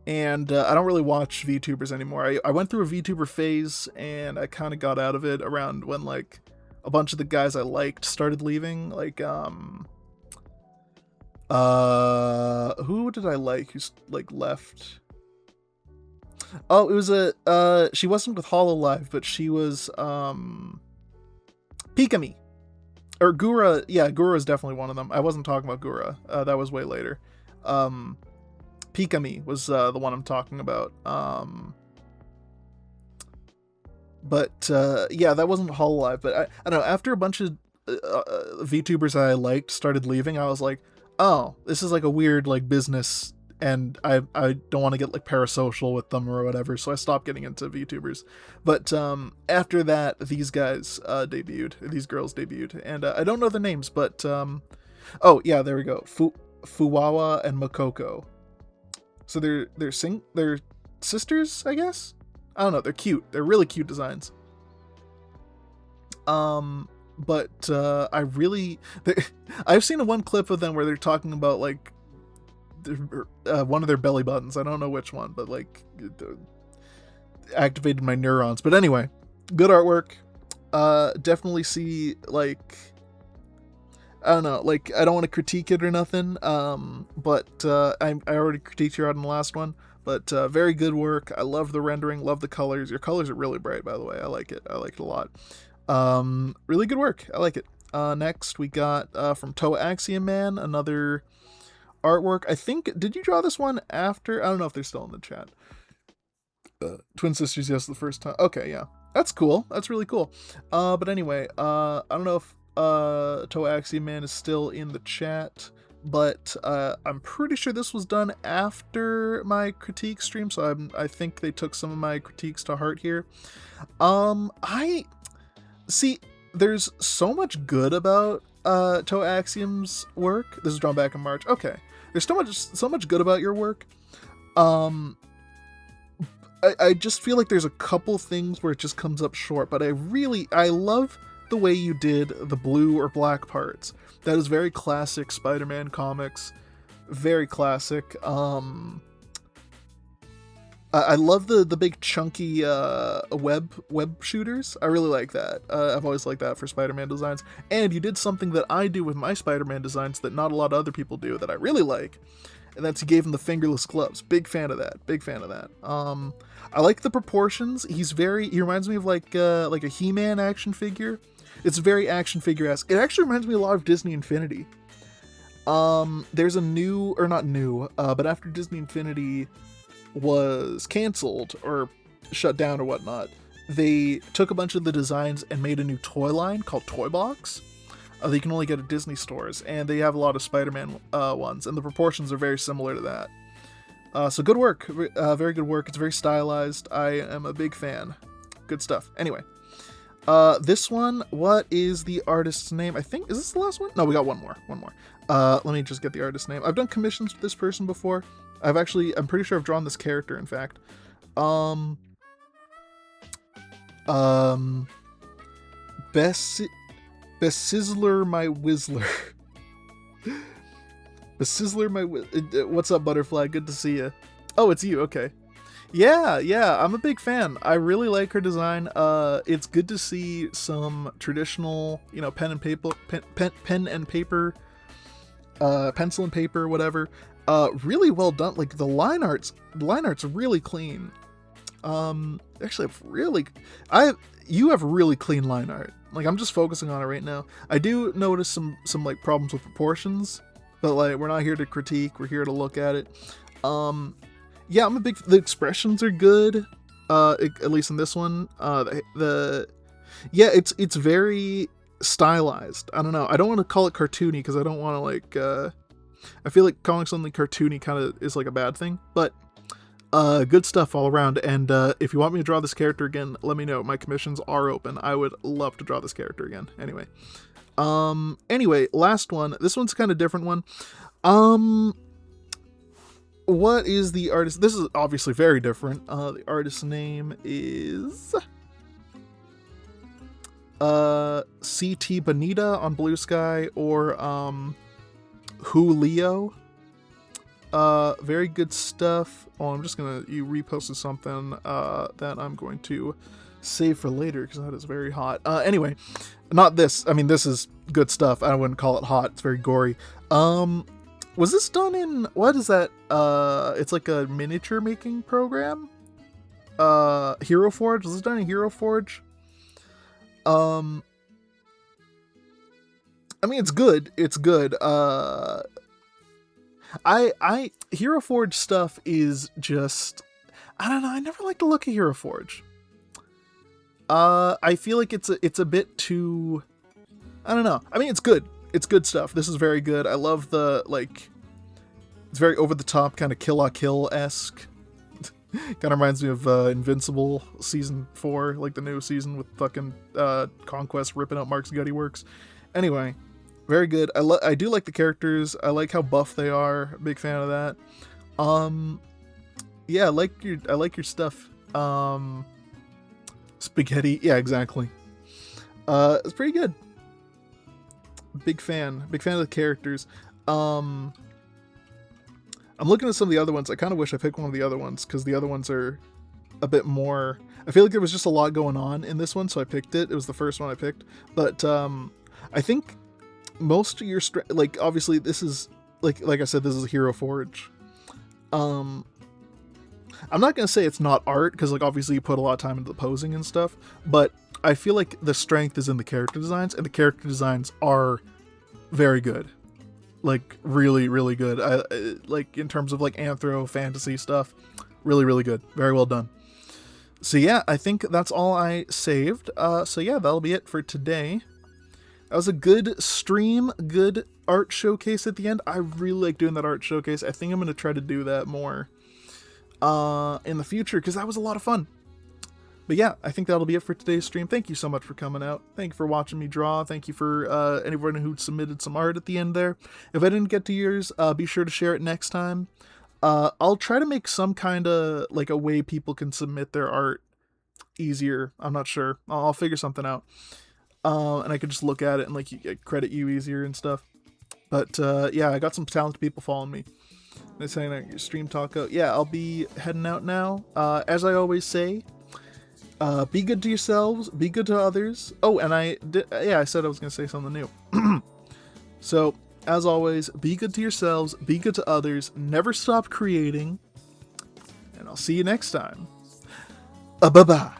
And I don't really watch VTubers anymore. I went through a VTuber phase, and I kind of got out of it around when like a bunch of the guys I liked started leaving. Like who did I like who's like left? Oh, it was she wasn't with HoloLive, but she was Pikami. Or Gura. Yeah, Gura is definitely one of them. I wasn't talking about Gura. That was way later. Pikami was the one I'm talking about. But yeah, that wasn't HoloLive. But I don't know. After a bunch of VTubers I liked started leaving, I was like, oh, this is like a weird like business, and I don't want to get like parasocial with them or whatever. So I stopped getting into VTubers. But after that, these guys these girls debuted, and I don't know their names, but oh yeah, there we go. Fuwawa and Makoko. So they're sisters, I guess. I don't know. They're cute. They're really cute designs. But I've seen one clip of them where they're talking about like one of their belly buttons. I don't know which one, but like activated my neurons. But anyway, good artwork. Definitely see like. I don't know, like, I don't want to critique it or nothing, but I already critiqued your art in the last one, but very good work. I love the rendering, love the colors. Your colors are really bright, by the way. I like it a lot. Really good work. I like it. Next, we got from Toa Axiom Man, another artwork. I think, did you draw this one after? I don't know if they're still in the chat. Twin Sisters, yes, the first time. Okay, yeah. That's cool. That's really cool. But anyway, I don't know if Toa Axiom Man is still in the chat, but I'm pretty sure this was done after my critique stream, so I think they took some of my critiques to heart here. I see there's so much good about Toa Axiom's work. This is drawn back in March. Okay, there's so much good about your work. I just feel like there's a couple things where it just comes up short, but I love the way you did the blue or black parts. That is very classic Spider-Man comics. Very classic. I love the big chunky web shooters. I really like that. I've always liked that for Spider-Man designs. And you did something that I do with my Spider-Man designs that not a lot of other people do that I really like. And that's you gave him the fingerless gloves. Big fan of that. Big fan of that. I like the proportions. He reminds me of like a He-Man action figure. It's very action figure-esque. It actually reminds me a lot of Disney Infinity. There's a new, or not new, but after Disney Infinity was canceled or shut down or whatnot, they took a bunch of the designs and made a new toy line called Toy Box. That you can only get at Disney stores, and they have a lot of Spider-Man ones, and the proportions are very similar to that. So good work, very good work. It's very stylized. I am a big fan. Good stuff. Anyway. This one, what is the artist's name? I think, is this the last one? No, we got one more. Let me just get the artist's name. I've done commissions with this person before. I'm pretty sure I've drawn this character, in fact. Best Sizzler My Whizzler. The Sizzler, what's up, Butterfly? Good to see you. Oh, it's you. Okay. Yeah, I'm a big fan. I really like her design. It's good to see some traditional, pen and paper, pencil and paper, whatever. Really well done. Like the line art's really clean. Actually, you have really clean line art. Like I'm just focusing on it right now. I do notice some like problems with proportions, but like we're not here to critique. We're here to look at it. Yeah, the expressions are good. At least in this one, it's very stylized. I don't know. I don't want to call it cartoony because I don't want to like. I feel like calling something cartoony kind of is like a bad thing, but good stuff all around. And if you want me to draw this character again, let me know. My commissions are open. I would love to draw this character again. Anyway, last one. This one's kind of different one. What is the artist? This is obviously very different. The artist's name is CT Bonita on Blue Sky, or Julio. Very good stuff. Oh, I'm just gonna, you reposted something that I'm going to save for later because that is very hot. Anyway, not this. I mean, this is good stuff. I wouldn't call it hot. It's very gory. Was this done in, what is that? It's like a miniature making program. Hero Forge. Was this done in Hero Forge? I mean, it's good. It's good. Hero Forge stuff is just, I don't know. I never like to look at Hero Forge. I feel like it's a bit too, I don't know. I mean, it's good. It's good stuff. This is very good. I love the, like, it's very over the top, kind of Kill la Kill-esque. Kind of reminds me of Invincible Season 4, like the new season with fucking Conquest ripping out Mark's Gutty Works. Anyway, very good. I do like the characters. I like how buff they are. Big fan of that. Yeah, I like your stuff. Spaghetti. Yeah, exactly. It's pretty good. Big fan of the characters. I'm looking at some of the other ones. I kind of wish I picked one of the other ones because the other ones are a bit more, I feel like there was just a lot going on in this one, so I picked it. It was the first one I picked. But I think most of your like, obviously this is like I said, this is a Hero Forge. I'm not gonna say it's not art because like obviously you put a lot of time into the posing and stuff, but I feel like the strength is in the character designs, and the character designs are very good. Like really, really good. I like in terms of like anthro fantasy stuff, really, really good. Very well done. So yeah, I think that's all I saved. So yeah, that'll be it for today. That was a good stream, good art showcase at the end. I really like doing that art showcase. I think I'm gonna try to do that more in the future because that was a lot of fun. But yeah, I think that'll be it for today's stream. Thank you so much for coming out. Thank you for watching me draw. Thank you for anyone who submitted some art at the end there. If I didn't get to yours, be sure to share it next time. I'll try to make some kind of like a way people can submit their art easier. I'm not sure. I'll figure something out. And I could just look at it and like credit you easier and stuff. But yeah, I got some talented people following me. They're saying that your stream taco. Yeah, I'll be heading out now. As I always say, be good to yourselves, be good to others. Oh, and I said I was going to say something new. So, as always, be good to yourselves, be good to others, never stop creating, and I'll see you next time. Bye-bye.